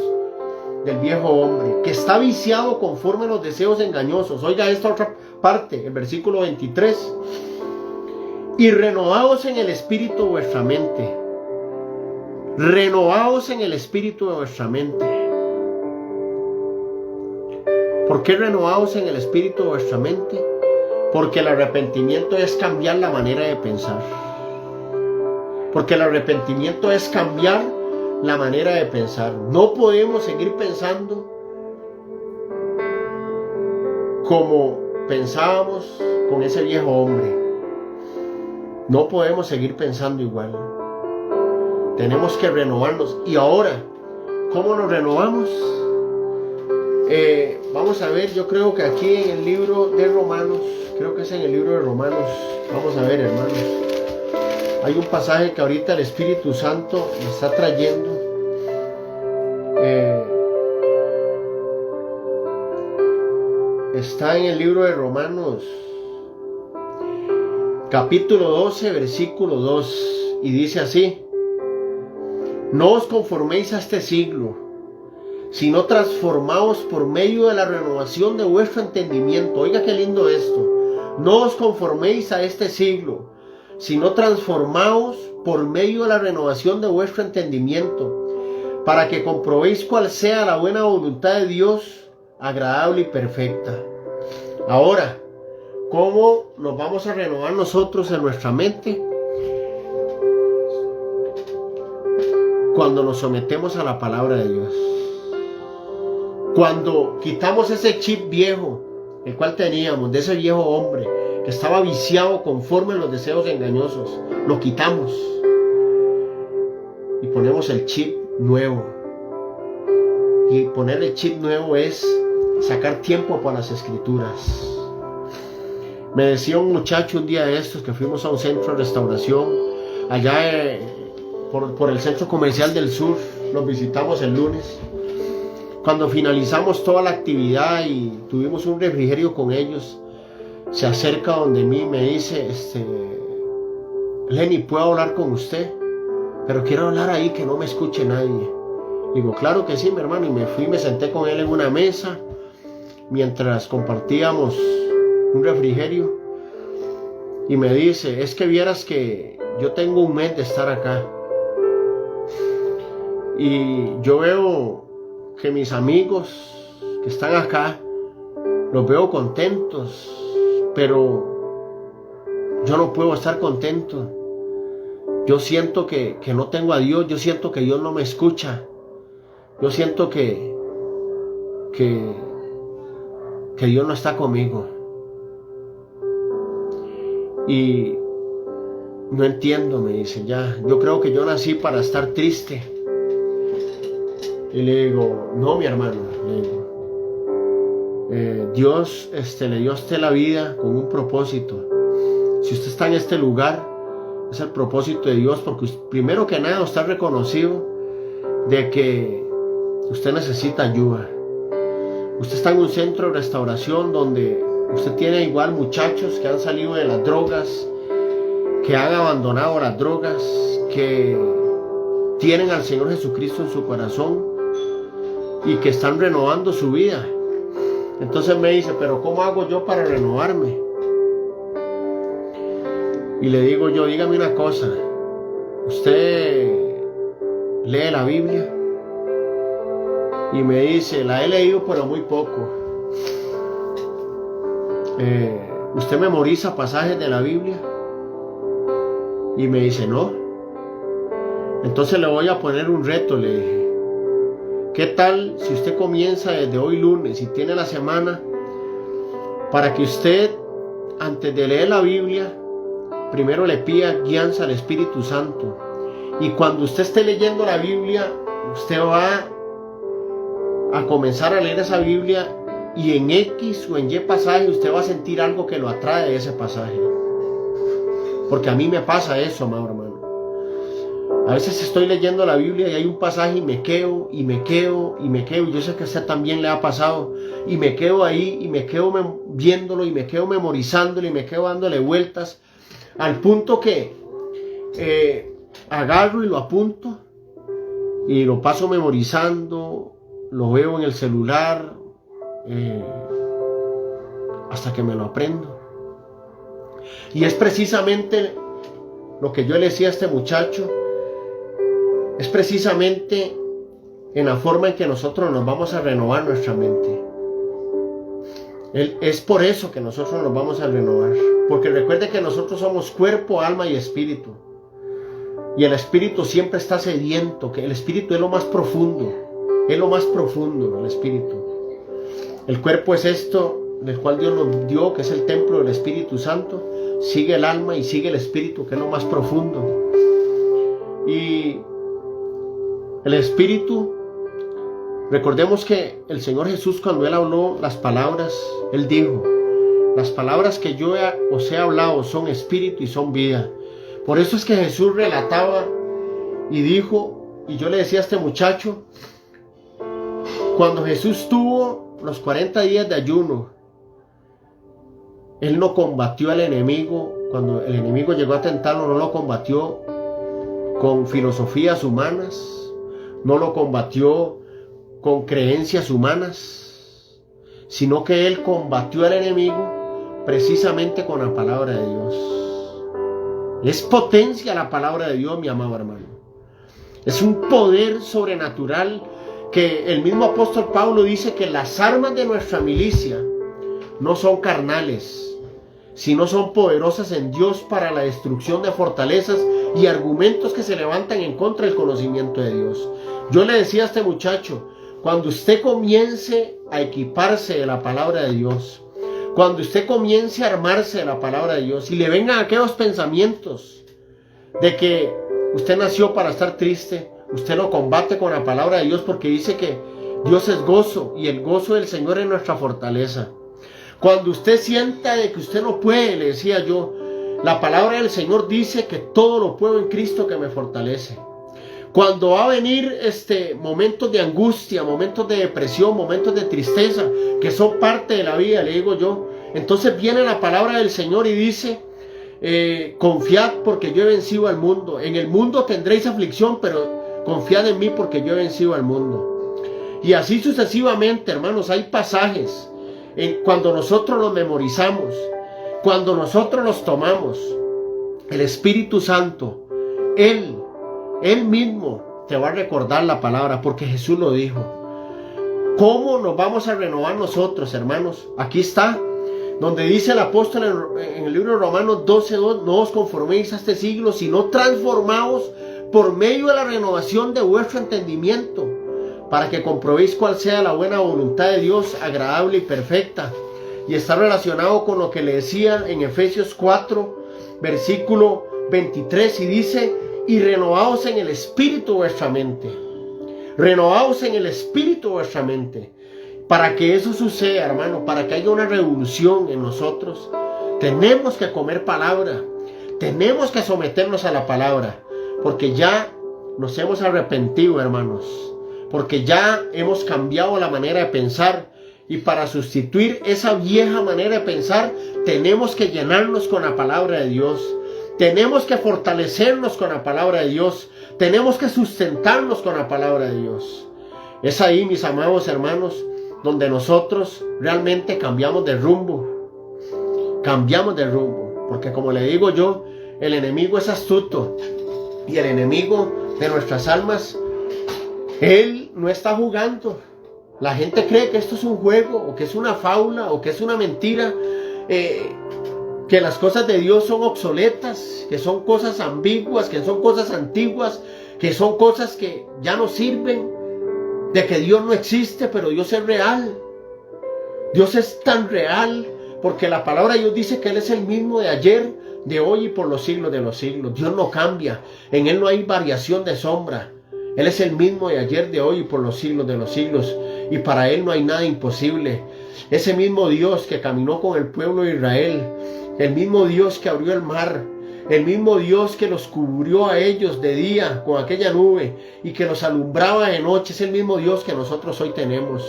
del viejo hombre que está viciado conforme a los deseos engañosos. Oiga esta otra parte, el versículo 23: y renovaos en el espíritu de vuestra mente. Renovaos en el espíritu de vuestra mente. ¿Por qué renovaos en el espíritu de vuestra mente? Porque el arrepentimiento es cambiar la manera de pensar. Porque el arrepentimiento es cambiar la manera de pensar. No podemos seguir pensando como pensábamos con ese viejo hombre. No podemos seguir pensando igual. Tenemos que renovarnos. Y ahora, ¿cómo nos renovamos? Vamos a ver, yo creo que aquí en el libro de Romanos, creo que es en el libro de Romanos, vamos a ver, hermanos, hay un pasaje que ahorita el Espíritu Santo me está trayendo. Está en el libro de Romanos, capítulo 12, versículo 2, y dice así: no os conforméis a este siglo, sino transformaos por medio de la renovación de vuestro entendimiento. Oiga qué lindo esto. No os conforméis a este siglo, sino transformaos por medio de la renovación de vuestro entendimiento, para que comprobéis cuál sea la buena voluntad de Dios, agradable y perfecta. Ahora, ¿cómo nos vamos a renovar nosotros en nuestra mente? Cuando nos sometemos a la palabra de Dios. Cuando quitamos ese chip viejo, el cual teníamos, de ese viejo hombre que estaba viciado conforme a los deseos engañosos, lo quitamos y ponemos el chip nuevo. Y poner el chip nuevo es sacar tiempo para las escrituras. Me decía un muchacho un día de estos que fuimos a un centro de restauración allá por el centro comercial del sur. Los visitamos el lunes. Cuando finalizamos toda la actividad y tuvimos un refrigerio con ellos, se acerca donde mí y me dice: Lenny, ¿puedo hablar con usted? Pero quiero hablar ahí, que no me escuche nadie. Digo, claro que sí, mi hermano. Y me fui, me senté con él en una mesa mientras compartíamos un refrigerio y me dice, es que vieras que yo tengo un mes de estar acá y yo veo que mis amigos que están acá, los veo contentos, pero yo no puedo estar contento. Yo siento que no tengo a Dios, yo siento que Dios no me escucha, yo siento que Dios no está conmigo. Y no entiendo, me dice, ya, yo creo que yo nací para estar triste. Y le digo, no, mi hermano, le digo, Dios le dio a usted la vida con un propósito. Si usted está en este lugar, es el propósito de Dios, porque primero que nada usted ha reconocido de que usted necesita ayuda. Usted está en un centro de restauración donde usted tiene igual muchachos que han salido de las drogas, que han abandonado las drogas, que tienen al Señor Jesucristo en su corazón y que están renovando su vida. Entonces me dice, pero ¿cómo hago yo para renovarme? Y le digo yo, dígame una cosa, ¿usted lee la Biblia? Y me dice, la he leído pero muy poco. ¿Usted memoriza pasajes de la Biblia? Y me dice, no. Entonces le voy a poner un reto, le dije. ¿Qué tal si usted comienza desde hoy lunes y tiene la semana para que usted, antes de leer la Biblia, primero le pida guianza al Espíritu Santo? Y cuando usted esté leyendo la Biblia, usted va a comenzar a leer esa Biblia y en X o en Y pasaje usted va a sentir algo que lo atrae de ese pasaje. Porque a mí me pasa eso, amado hermano. A veces estoy leyendo la Biblia y hay un pasaje y me quedo, y me quedo, y me quedo. Y yo sé que a usted también le ha pasado. Y me quedo ahí, y me quedo viéndolo, y me quedo memorizándolo, y me quedo dándole vueltas. Al punto que agarro y lo apunto, y lo paso memorizando, lo veo en el celular, hasta que me lo aprendo. Y es precisamente lo que yo le decía a este muchacho, es precisamente en la forma en que nosotros nos vamos a renovar nuestra mente. Es por eso que nosotros nos vamos a renovar, porque recuerde que nosotros somos cuerpo, alma y espíritu, y el espíritu siempre está sediento, que el espíritu es lo más profundo, el espíritu. El cuerpo es esto del cual Dios nos dio, que es el templo del Espíritu Santo. Sigue el alma y sigue el espíritu, que es lo más profundo. Y el espíritu, recordemos que el Señor Jesús, cuando Él habló las palabras, Él dijo, las palabras que yo os he hablado son espíritu y son vida. Por eso es que Jesús relataba y dijo, y yo le decía a este muchacho, cuando Jesús tuvo los 40 días de ayuno, Él no combatió al enemigo. Cuando el enemigo llegó a tentarlo, no lo combatió con filosofías humanas, no lo combatió con creencias humanas, sino que Él combatió al enemigo precisamente con la palabra de Dios. Es potencia la palabra de Dios, mi amado hermano. Es un poder sobrenatural que el mismo apóstol Pablo dice que las armas de nuestra milicia no son carnales, sino son poderosas en Dios para la destrucción de fortalezas y argumentos que se levantan en contra del conocimiento de Dios. Yo le decía a este muchacho, cuando usted comience a equiparse de la palabra de Dios, cuando usted comience a armarse de la palabra de Dios y le vengan aquellos pensamientos de que usted nació para estar triste, usted lo combate con la palabra de Dios, porque dice que Dios es gozo y el gozo del Señor es nuestra fortaleza. Cuando usted sienta de que usted no puede, le decía yo, la palabra del Señor dice que todo lo puedo en Cristo que me fortalece. Cuando va a venir momentos de angustia, momentos de depresión, momentos de tristeza, que son parte de la vida, le digo yo, entonces viene la palabra del Señor y dice, confiad porque yo he vencido al mundo. En el mundo tendréis aflicción, pero confiad en mí porque yo he vencido al mundo. Y así sucesivamente, hermanos, hay pasajes cuando nosotros los memorizamos, cuando nosotros los tomamos, el Espíritu Santo, Él mismo te va a recordar la palabra, porque Jesús lo dijo. ¿Cómo nos vamos a renovar nosotros, hermanos? Aquí está, donde dice el apóstol en el libro de Romanos 12:2, no os conforméis a este siglo, sino transformaos por medio de la renovación de vuestro entendimiento, para que comprobéis cuál sea la buena voluntad de Dios, agradable y perfecta. Y está relacionado con lo que le decía en Efesios 4, versículo 23, y dice, y renovaos en el espíritu vuestra mente. Renovaos en el espíritu vuestra mente. Para que eso suceda, hermano, para que haya una revolución en nosotros, tenemos que comer palabra, tenemos que someternos a la palabra, porque ya nos hemos arrepentido, hermanos, porque ya hemos cambiado la manera de pensar, y para sustituir esa vieja manera de pensar, tenemos que llenarnos con la palabra de Dios, tenemos que fortalecernos con la palabra de Dios, tenemos que sustentarnos con la palabra de Dios. Es ahí, mis amados hermanos, donde nosotros realmente cambiamos de rumbo, porque como le digo yo, el enemigo es astuto, y el enemigo de nuestras almas, él no está jugando. La gente cree que esto es un juego, o que es una fábula, o que es una mentira, que las cosas de Dios son obsoletas, que son cosas ambiguas, que son cosas antiguas, que son cosas que ya no sirven, de que Dios no existe, pero Dios es real. Dios es tan real, porque la palabra de Dios dice que Él es el mismo de ayer, de hoy y por los siglos de los siglos. Dios no cambia, en Él no hay variación de sombra. Él es el mismo de ayer, de hoy y por los siglos de los siglos, y para Él no hay nada imposible. Ese mismo Dios que caminó con el pueblo de Israel, el mismo Dios que abrió el mar, el mismo Dios que los cubrió a ellos de día con aquella nube y que los alumbraba de noche, es el mismo Dios que nosotros hoy tenemos.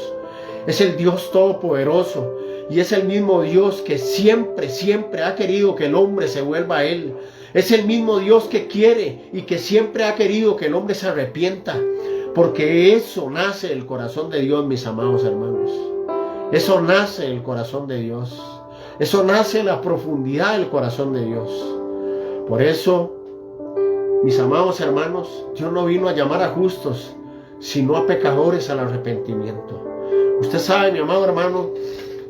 Es el Dios todopoderoso, y es el mismo Dios que siempre ha querido que el hombre se vuelva a Él. Es el mismo Dios que quiere y que siempre ha querido que el hombre se arrepienta, porque eso nace del corazón de Dios, mis amados hermanos. Eso nace del corazón de Dios. Eso nace en la profundidad del corazón de Dios. Por eso, mis amados hermanos, Dios no vino a llamar a justos, sino a pecadores al arrepentimiento. Usted sabe, mi amado hermano,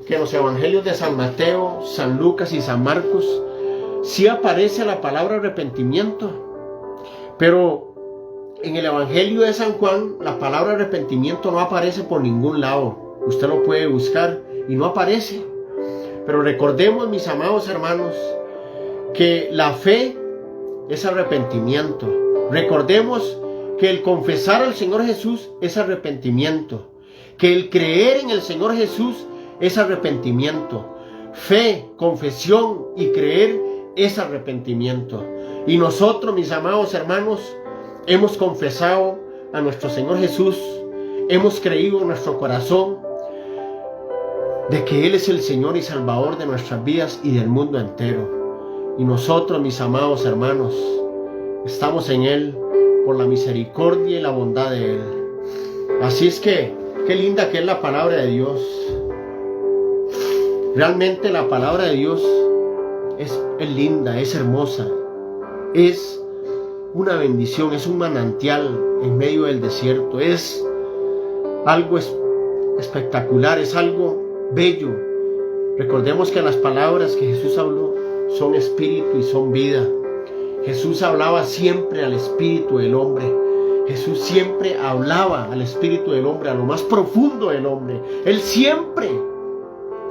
que en los evangelios de San Mateo, San Lucas y San Marcos sí aparece la palabra arrepentimiento, pero en el evangelio de San Juan la palabra arrepentimiento no aparece por ningún lado. Usted lo puede buscar y no aparece. Pero recordemos, mis amados hermanos, que la fe es arrepentimiento. Recordemos que el confesar al Señor Jesús es arrepentimiento, que el creer en el Señor Jesús es arrepentimiento. Fe, confesión y creer es arrepentimiento. Y nosotros, mis amados hermanos, hemos confesado a nuestro Señor Jesús, hemos creído en nuestro corazón de que Él es el Señor y Salvador de nuestras vidas y del mundo entero. Y nosotros, mis amados hermanos, estamos en Él por la misericordia y la bondad de Él. Así es que, qué linda que es la palabra de Dios. Realmente la palabra de Dios es linda, es hermosa, es una bendición, es un manantial en medio del desierto, es algo espectacular, es algo bello. Recordemos que las palabras que Jesús habló son espíritu y son vida. Jesús hablaba siempre al espíritu del hombre. Jesús siempre hablaba al espíritu del hombre, a lo más profundo del hombre. Él siempre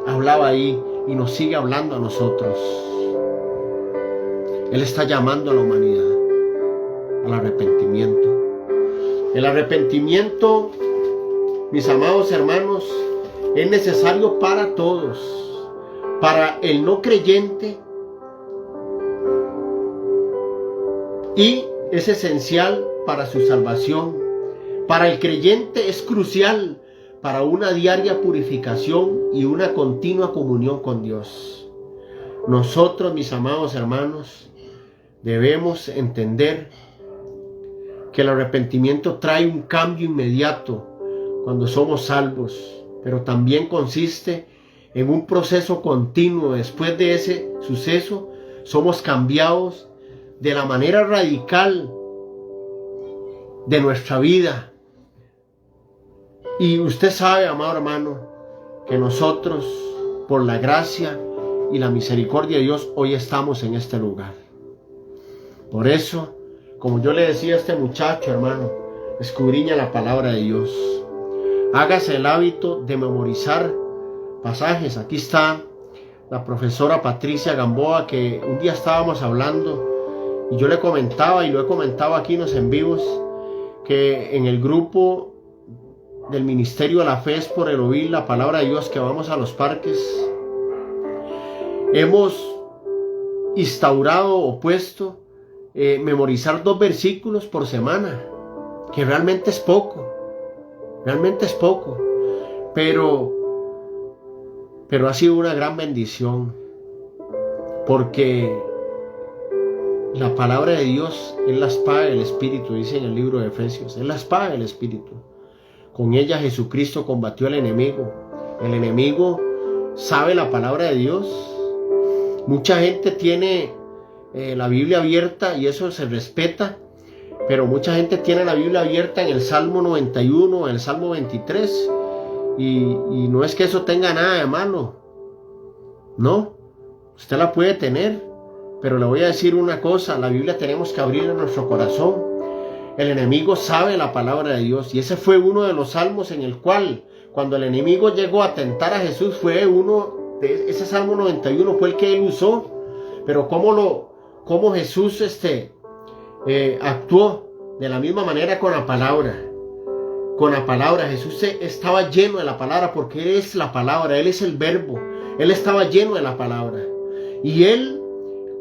hablaba ahí y nos sigue hablando a nosotros. Él está llamando a la humanidad al arrepentimiento. El arrepentimiento, mis amados hermanos, es necesario para todos, para el no creyente, y es esencial para su salvación. Para el creyente es crucial para una diaria purificación y una continua comunión con Dios. Nosotros, mis amados hermanos, debemos entender que el arrepentimiento trae un cambio inmediato cuando somos salvos, pero también consiste en un proceso continuo. Después de ese suceso, somos cambiados de la manera radical de nuestra vida. Y usted sabe, amado hermano, que nosotros, por la gracia y la misericordia de Dios, hoy estamos en este lugar. Por eso, como yo le decía a este muchacho, hermano, escudriña la palabra de Dios. Hágase el hábito de memorizar pasajes. Aquí está la profesora Patricia Gamboa, que un día estábamos hablando y yo le comentaba, y lo he comentado aquí en los en vivos, que en el grupo del Ministerio de la Fe es por el oír la palabra de Dios, que vamos a los parques, hemos instaurado o puesto memorizar 2 versículos por semana, que realmente es poco, pero ha sido una gran bendición, porque la palabra de Dios es la espada del Espíritu, dice en el libro de Efesios, es la espada del Espíritu. Con ella Jesucristo combatió al enemigo. El enemigo sabe la palabra de Dios. Mucha gente tiene la Biblia abierta y eso se respeta, pero mucha gente tiene la Biblia abierta en el Salmo 91, en el Salmo 23, y no es que eso tenga nada de malo, no, usted la puede tener, pero le voy a decir una cosa: la Biblia tenemos que abrirla en nuestro corazón. El enemigo sabe la palabra de Dios, y ese fue uno de los salmos en el cual, cuando el enemigo llegó a tentar a Jesús, fue uno de ese Salmo 91 fue el que él usó. Pero cómo Jesús actuó de la misma manera con la palabra. Con la palabra, Jesús estaba lleno de la palabra, porque Él es la palabra, Él es el verbo. Él estaba lleno de la palabra, y Él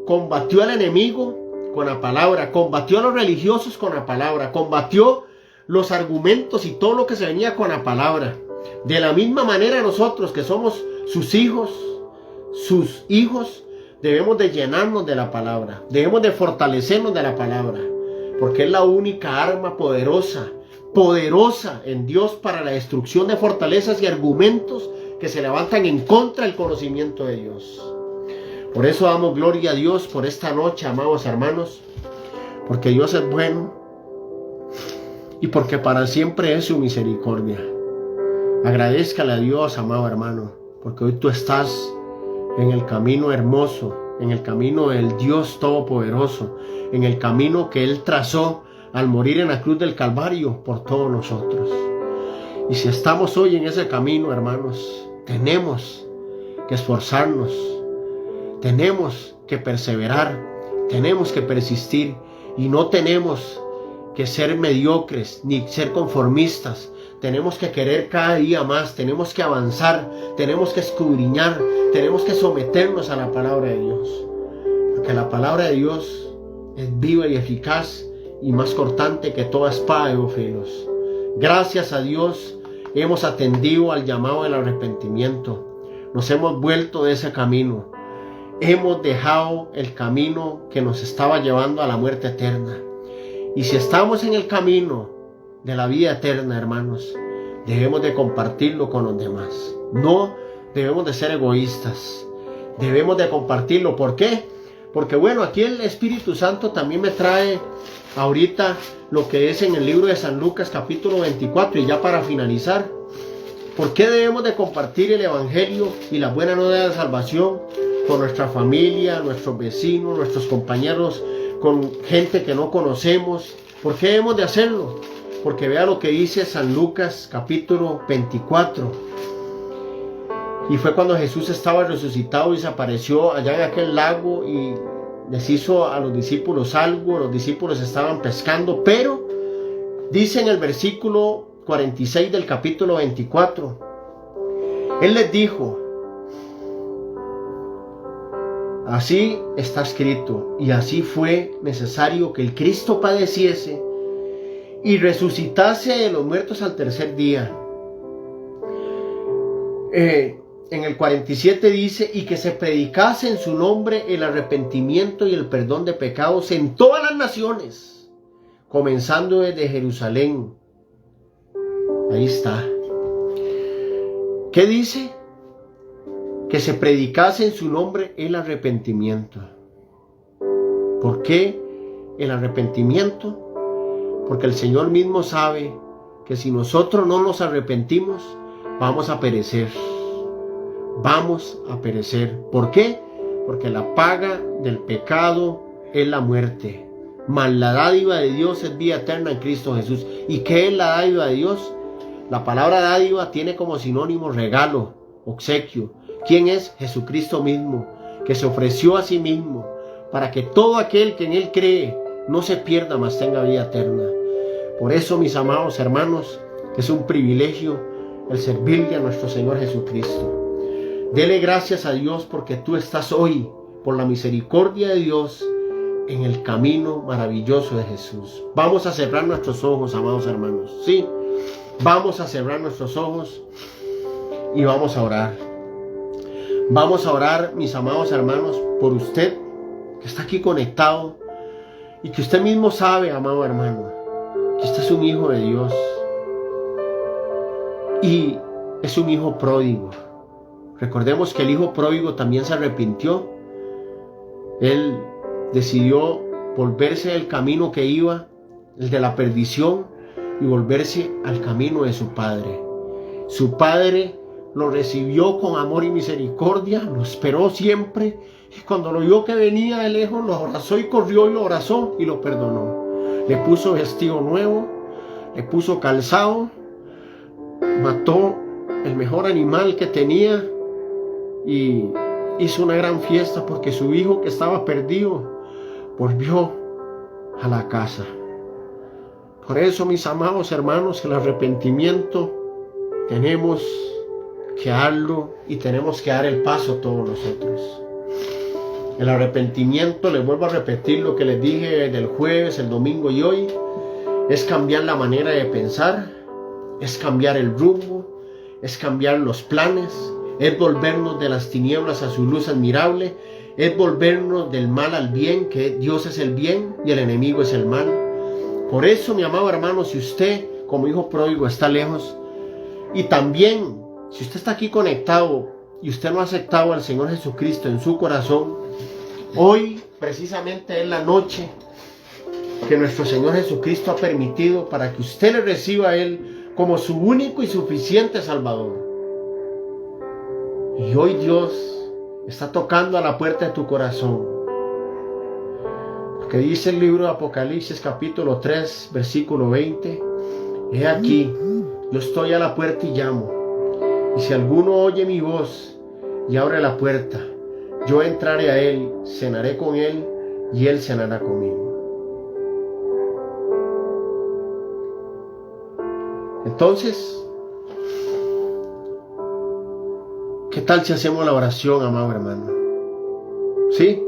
combatió al enemigo con la palabra, combatió a los religiosos con la palabra, combatió los argumentos y todo lo que se venía con la palabra. De la misma manera, nosotros que somos sus hijos, debemos de llenarnos de la palabra, debemos de fortalecernos de la palabra, porque es la única arma poderosa en Dios para la destrucción de fortalezas y argumentos que se levantan en contra del conocimiento de Dios. Por eso damos gloria a Dios por esta noche, amados hermanos, porque Dios es bueno y porque para siempre es su misericordia. Agradézcale a Dios, amado hermano, porque hoy tú estás en el camino hermoso, en el camino del Dios Todopoderoso, en el camino que Él trazó al morir en la cruz del Calvario por todos nosotros. Y si estamos hoy en ese camino, hermanos, tenemos que esforzarnos, tenemos que perseverar, tenemos que persistir, y no tenemos que ser mediocres ni ser conformistas. Tenemos que querer cada día más, tenemos que avanzar, tenemos que escudriñar, tenemos que someternos a la palabra de Dios, porque la palabra de Dios es viva y eficaz y más cortante que toda espada de dos filos. Gracias a Dios hemos atendido al llamado del arrepentimiento, nos hemos vuelto de ese camino, hemos dejado el camino que nos estaba llevando a la muerte eterna. Y si estamos en el camino de la vida eterna, hermanos, debemos de compartirlo con los demás. No debemos de ser egoístas, debemos de compartirlo. ¿Por qué? Porque bueno, aquí el Espíritu Santo también me trae ahorita lo que es en el libro de San Lucas capítulo 24, y ya para finalizar, ¿por qué debemos de compartir el Evangelio y la buena nueva de salvación con nuestra familia, nuestros vecinos, nuestros compañeros, con gente que no conocemos? ¿Por qué debemos de hacerlo? Porque vea lo que dice San Lucas capítulo 24. Y fue cuando Jesús estaba resucitado y se apareció allá en aquel lago y les hizo a los discípulos algo. Los discípulos estaban pescando, pero dice en el versículo 46 del capítulo 24, Él les dijo: así está escrito, y así fue necesario que el Cristo padeciese y resucitase de los muertos al tercer día. En el 47 dice: y que se predicase en su nombre el arrepentimiento y el perdón de pecados en todas las naciones, comenzando desde Jerusalén. Ahí está. ¿Qué dice? que se predicase en su nombre el arrepentimiento. ¿Por qué el arrepentimiento? Porque el Señor mismo sabe que si nosotros no nos arrepentimos, vamos a perecer. Vamos a perecer. ¿Por qué? Porque la paga del pecado es la muerte, mas la dádiva de Dios es vida eterna en Cristo Jesús. ¿Y qué es la dádiva de Dios? La palabra dádiva tiene como sinónimo regalo, obsequio. ¿Quién es? Jesucristo mismo, que se ofreció a sí mismo para que todo aquel que en Él cree no se pierda, mas tenga vida eterna. Por eso, mis amados hermanos, es un privilegio el servirle a nuestro Señor Jesucristo. Dele gracias a Dios porque tú estás hoy, por la misericordia de Dios, en el camino maravilloso de Jesús. Vamos a cerrar nuestros ojos, amados hermanos. Sí, vamos a cerrar nuestros ojos y vamos a orar. Vamos a orar, mis amados hermanos, por usted que está aquí conectado y que usted mismo sabe, amado hermano, que usted es un hijo de Dios y es un hijo pródigo. Recordemos que el hijo pródigo también se arrepintió. Él decidió volverse del camino que iba, el de la perdición, y volverse al camino de su padre. Su padre lo recibió con amor y misericordia, lo esperó siempre, y cuando lo vio que venía de lejos, lo abrazó y corrió y lo abrazó y lo perdonó. Le puso vestido nuevo, le puso calzado, mató el mejor animal que tenía y hizo una gran fiesta porque su hijo que estaba perdido volvió a la casa. Por eso, mis amados hermanos, el arrepentimiento tenemos que darlo y tenemos que dar el paso todos nosotros. El arrepentimiento, les vuelvo a repetir lo que les dije del jueves, el domingo y hoy, es cambiar la manera de pensar, es cambiar el rumbo, es cambiar los planes, es volvernos de las tinieblas a su luz admirable, es volvernos del mal al bien, que Dios es el bien y el enemigo es el mal. Por eso, mi amado hermano, si usted como hijo pródigo está lejos, y también si usted está aquí conectado y usted no ha aceptado al Señor Jesucristo en su corazón, hoy precisamente es la noche que nuestro Señor Jesucristo ha permitido para que usted le reciba a Él como su único y suficiente Salvador. Y hoy Dios está tocando a la puerta de tu corazón. Porque dice el libro de Apocalipsis capítulo 3 versículo 20: He aquí, yo estoy a la puerta y llamo. Y si alguno oye mi voz y abre la puerta, yo entraré a él, cenaré con él y él cenará conmigo. Entonces, ¿qué tal si hacemos la oración, amado hermano? ¿Sí?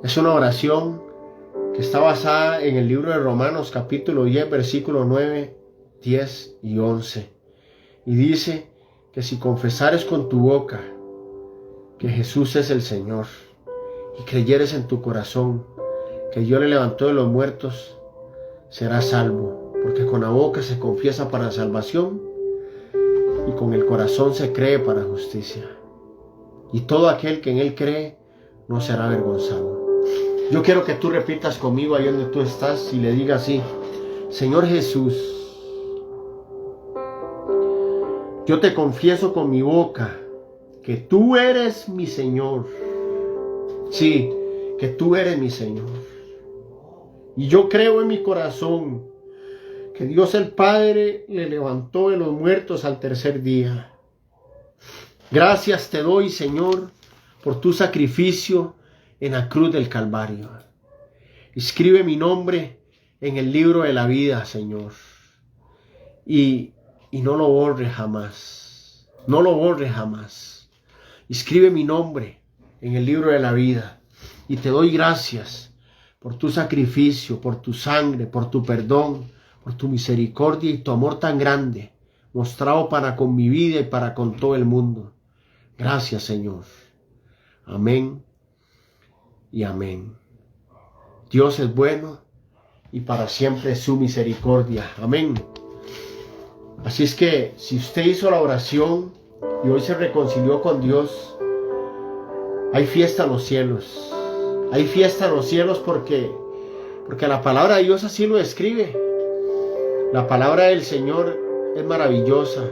Es una oración que está basada en el libro de Romanos capítulo 10, versículos 9, 10 y 11. Y dice que si confesares con tu boca que Jesús es el Señor y creyeres en tu corazón que Dios le levantó de los muertos, serás salvo. Porque con la boca se confiesa para salvación y con el corazón se cree para justicia. Y todo aquel que en Él cree no será avergonzado. Yo quiero que tú repitas conmigo ahí donde tú estás y le digas así: Señor Jesús, yo te confieso con mi boca que tú eres mi Señor. Sí, que tú eres mi Señor. Y yo creo en mi corazón que Dios el Padre le levantó de los muertos al tercer día. Gracias te doy, Señor, por tu sacrificio en la cruz del Calvario. Escribe mi nombre en el libro de la vida, Señor. Y no lo borres jamás. No lo borres jamás. Escribe mi nombre en el libro de la vida. Y te doy gracias por tu sacrificio, por tu sangre, por tu perdón, por tu misericordia y tu amor tan grande, mostrado para con mi vida y para con todo el mundo. Gracias, Señor. Amén y amén. Dios es bueno y para siempre su misericordia. Amén. Así es que si usted hizo la oración y hoy se reconcilió con Dios, hay fiesta en los cielos. Hay fiesta en los cielos porque la palabra de Dios así lo describe. La palabra del Señor es maravillosa.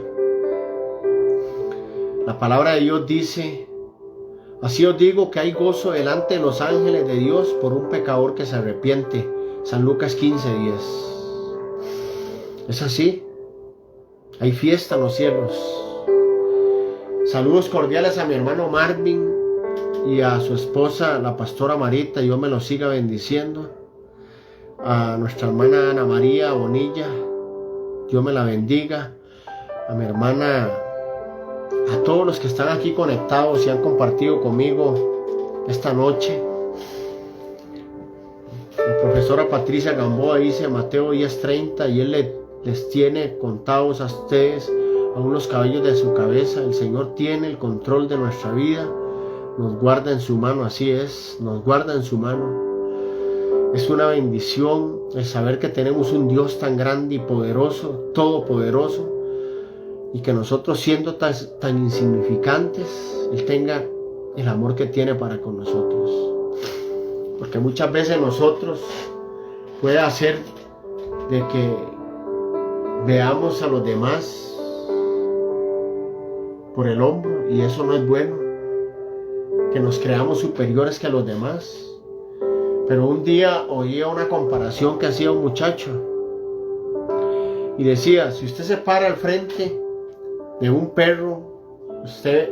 La palabra de Dios dice: así os digo que hay gozo delante de los ángeles de Dios por un pecador que se arrepiente. San Lucas 15:10. Es así. Hay fiesta en los cielos. Saludos cordiales a mi hermano Marvin y a su esposa, la pastora Marita. Dios me los siga bendiciendo. A nuestra hermana Ana María Bonilla, Dios me la bendiga. A mi hermana, a todos los que están aquí conectados y han compartido conmigo esta noche. La profesora Patricia Gamboa dice Mateo 10:30, y Él les tiene contados a ustedes aún los cabellos de su cabeza. El Señor tiene el control de nuestra vida, nos guarda en su mano. Así es, nos guarda en su mano. Es una bendición el saber que tenemos un Dios tan grande y poderoso, todopoderoso, y que nosotros, siendo tan insignificantes, Él tenga el amor que tiene para con nosotros. Porque muchas veces nosotros puede hacer de que veamos a los demás por el hombro, y eso no es bueno, que nos creamos superiores que a los demás. Pero un día oía una comparación que hacía un muchacho y decía: si usted se para al frente de un perro, usted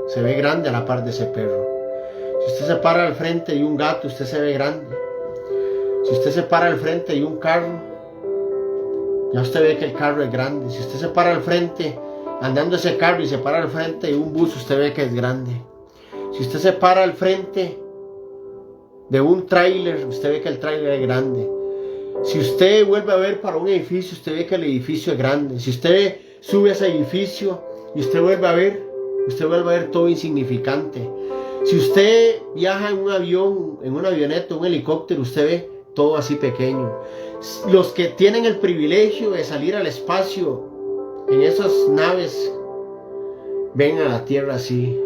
se ve grande a la par de ese perro. Si usted se para al frente de un gato, usted se ve grande. Si usted se para al frente de un carro, ya usted ve que el carro es grande. Si usted se para al frente andando ese carro y se para al frente de un bus, usted ve que es grande. Si usted se para al frente de un tráiler, usted ve que el tráiler es grande. Si usted vuelve a ver para un edificio, usted ve que el edificio es grande. Si usted sube a ese edificio y usted vuelve a ver todo insignificante. Si usted viaja en un avión, en una avioneta, un helicóptero, usted ve todo así pequeño. Los que tienen el privilegio de salir al espacio en esas naves ven a la Tierra así.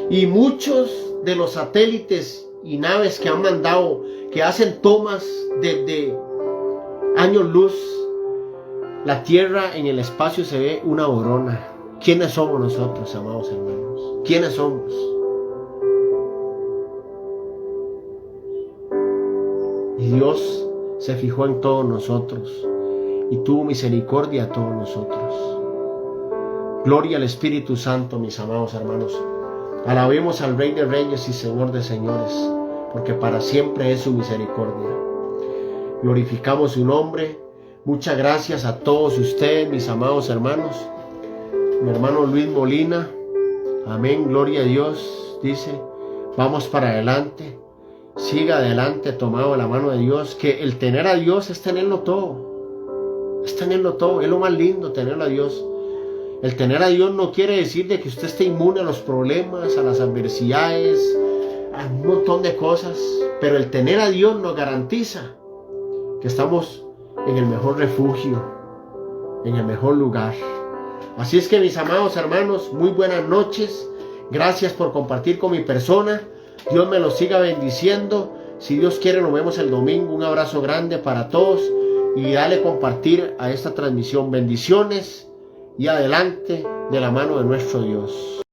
Y muchos de los satélites y naves que han mandado, que hacen tomas desde años luz, la Tierra en el espacio se ve una borona. ¿Quiénes somos nosotros, amados hermanos? ¿Quiénes somos? Y Dios se fijó en todos nosotros y tuvo misericordia a todos nosotros. Gloria al Espíritu Santo, mis amados hermanos. Alabemos al Rey de Reyes y Señor de Señores, porque para siempre es su misericordia. Glorificamos su nombre. Muchas gracias a todos ustedes, mis amados hermanos. Mi hermano Luis Molina, amén, gloria a Dios, dice: vamos para adelante, siga adelante tomado de la mano de Dios, que el tener a Dios es tenerlo todo. Es tenerlo todo, es lo más lindo, tenerlo a Dios. El tener a Dios no quiere decir de que usted esté inmune a los problemas, a las adversidades, a un montón de cosas, pero el tener a Dios nos garantiza que estamos en el mejor refugio, en el mejor lugar. Así es que, mis amados hermanos, muy buenas noches. Gracias por compartir con mi persona. Dios me los siga bendiciendo. Si Dios quiere, nos vemos el domingo. Un abrazo grande para todos y dale compartir a esta transmisión. Bendiciones y adelante de la mano de nuestro Dios.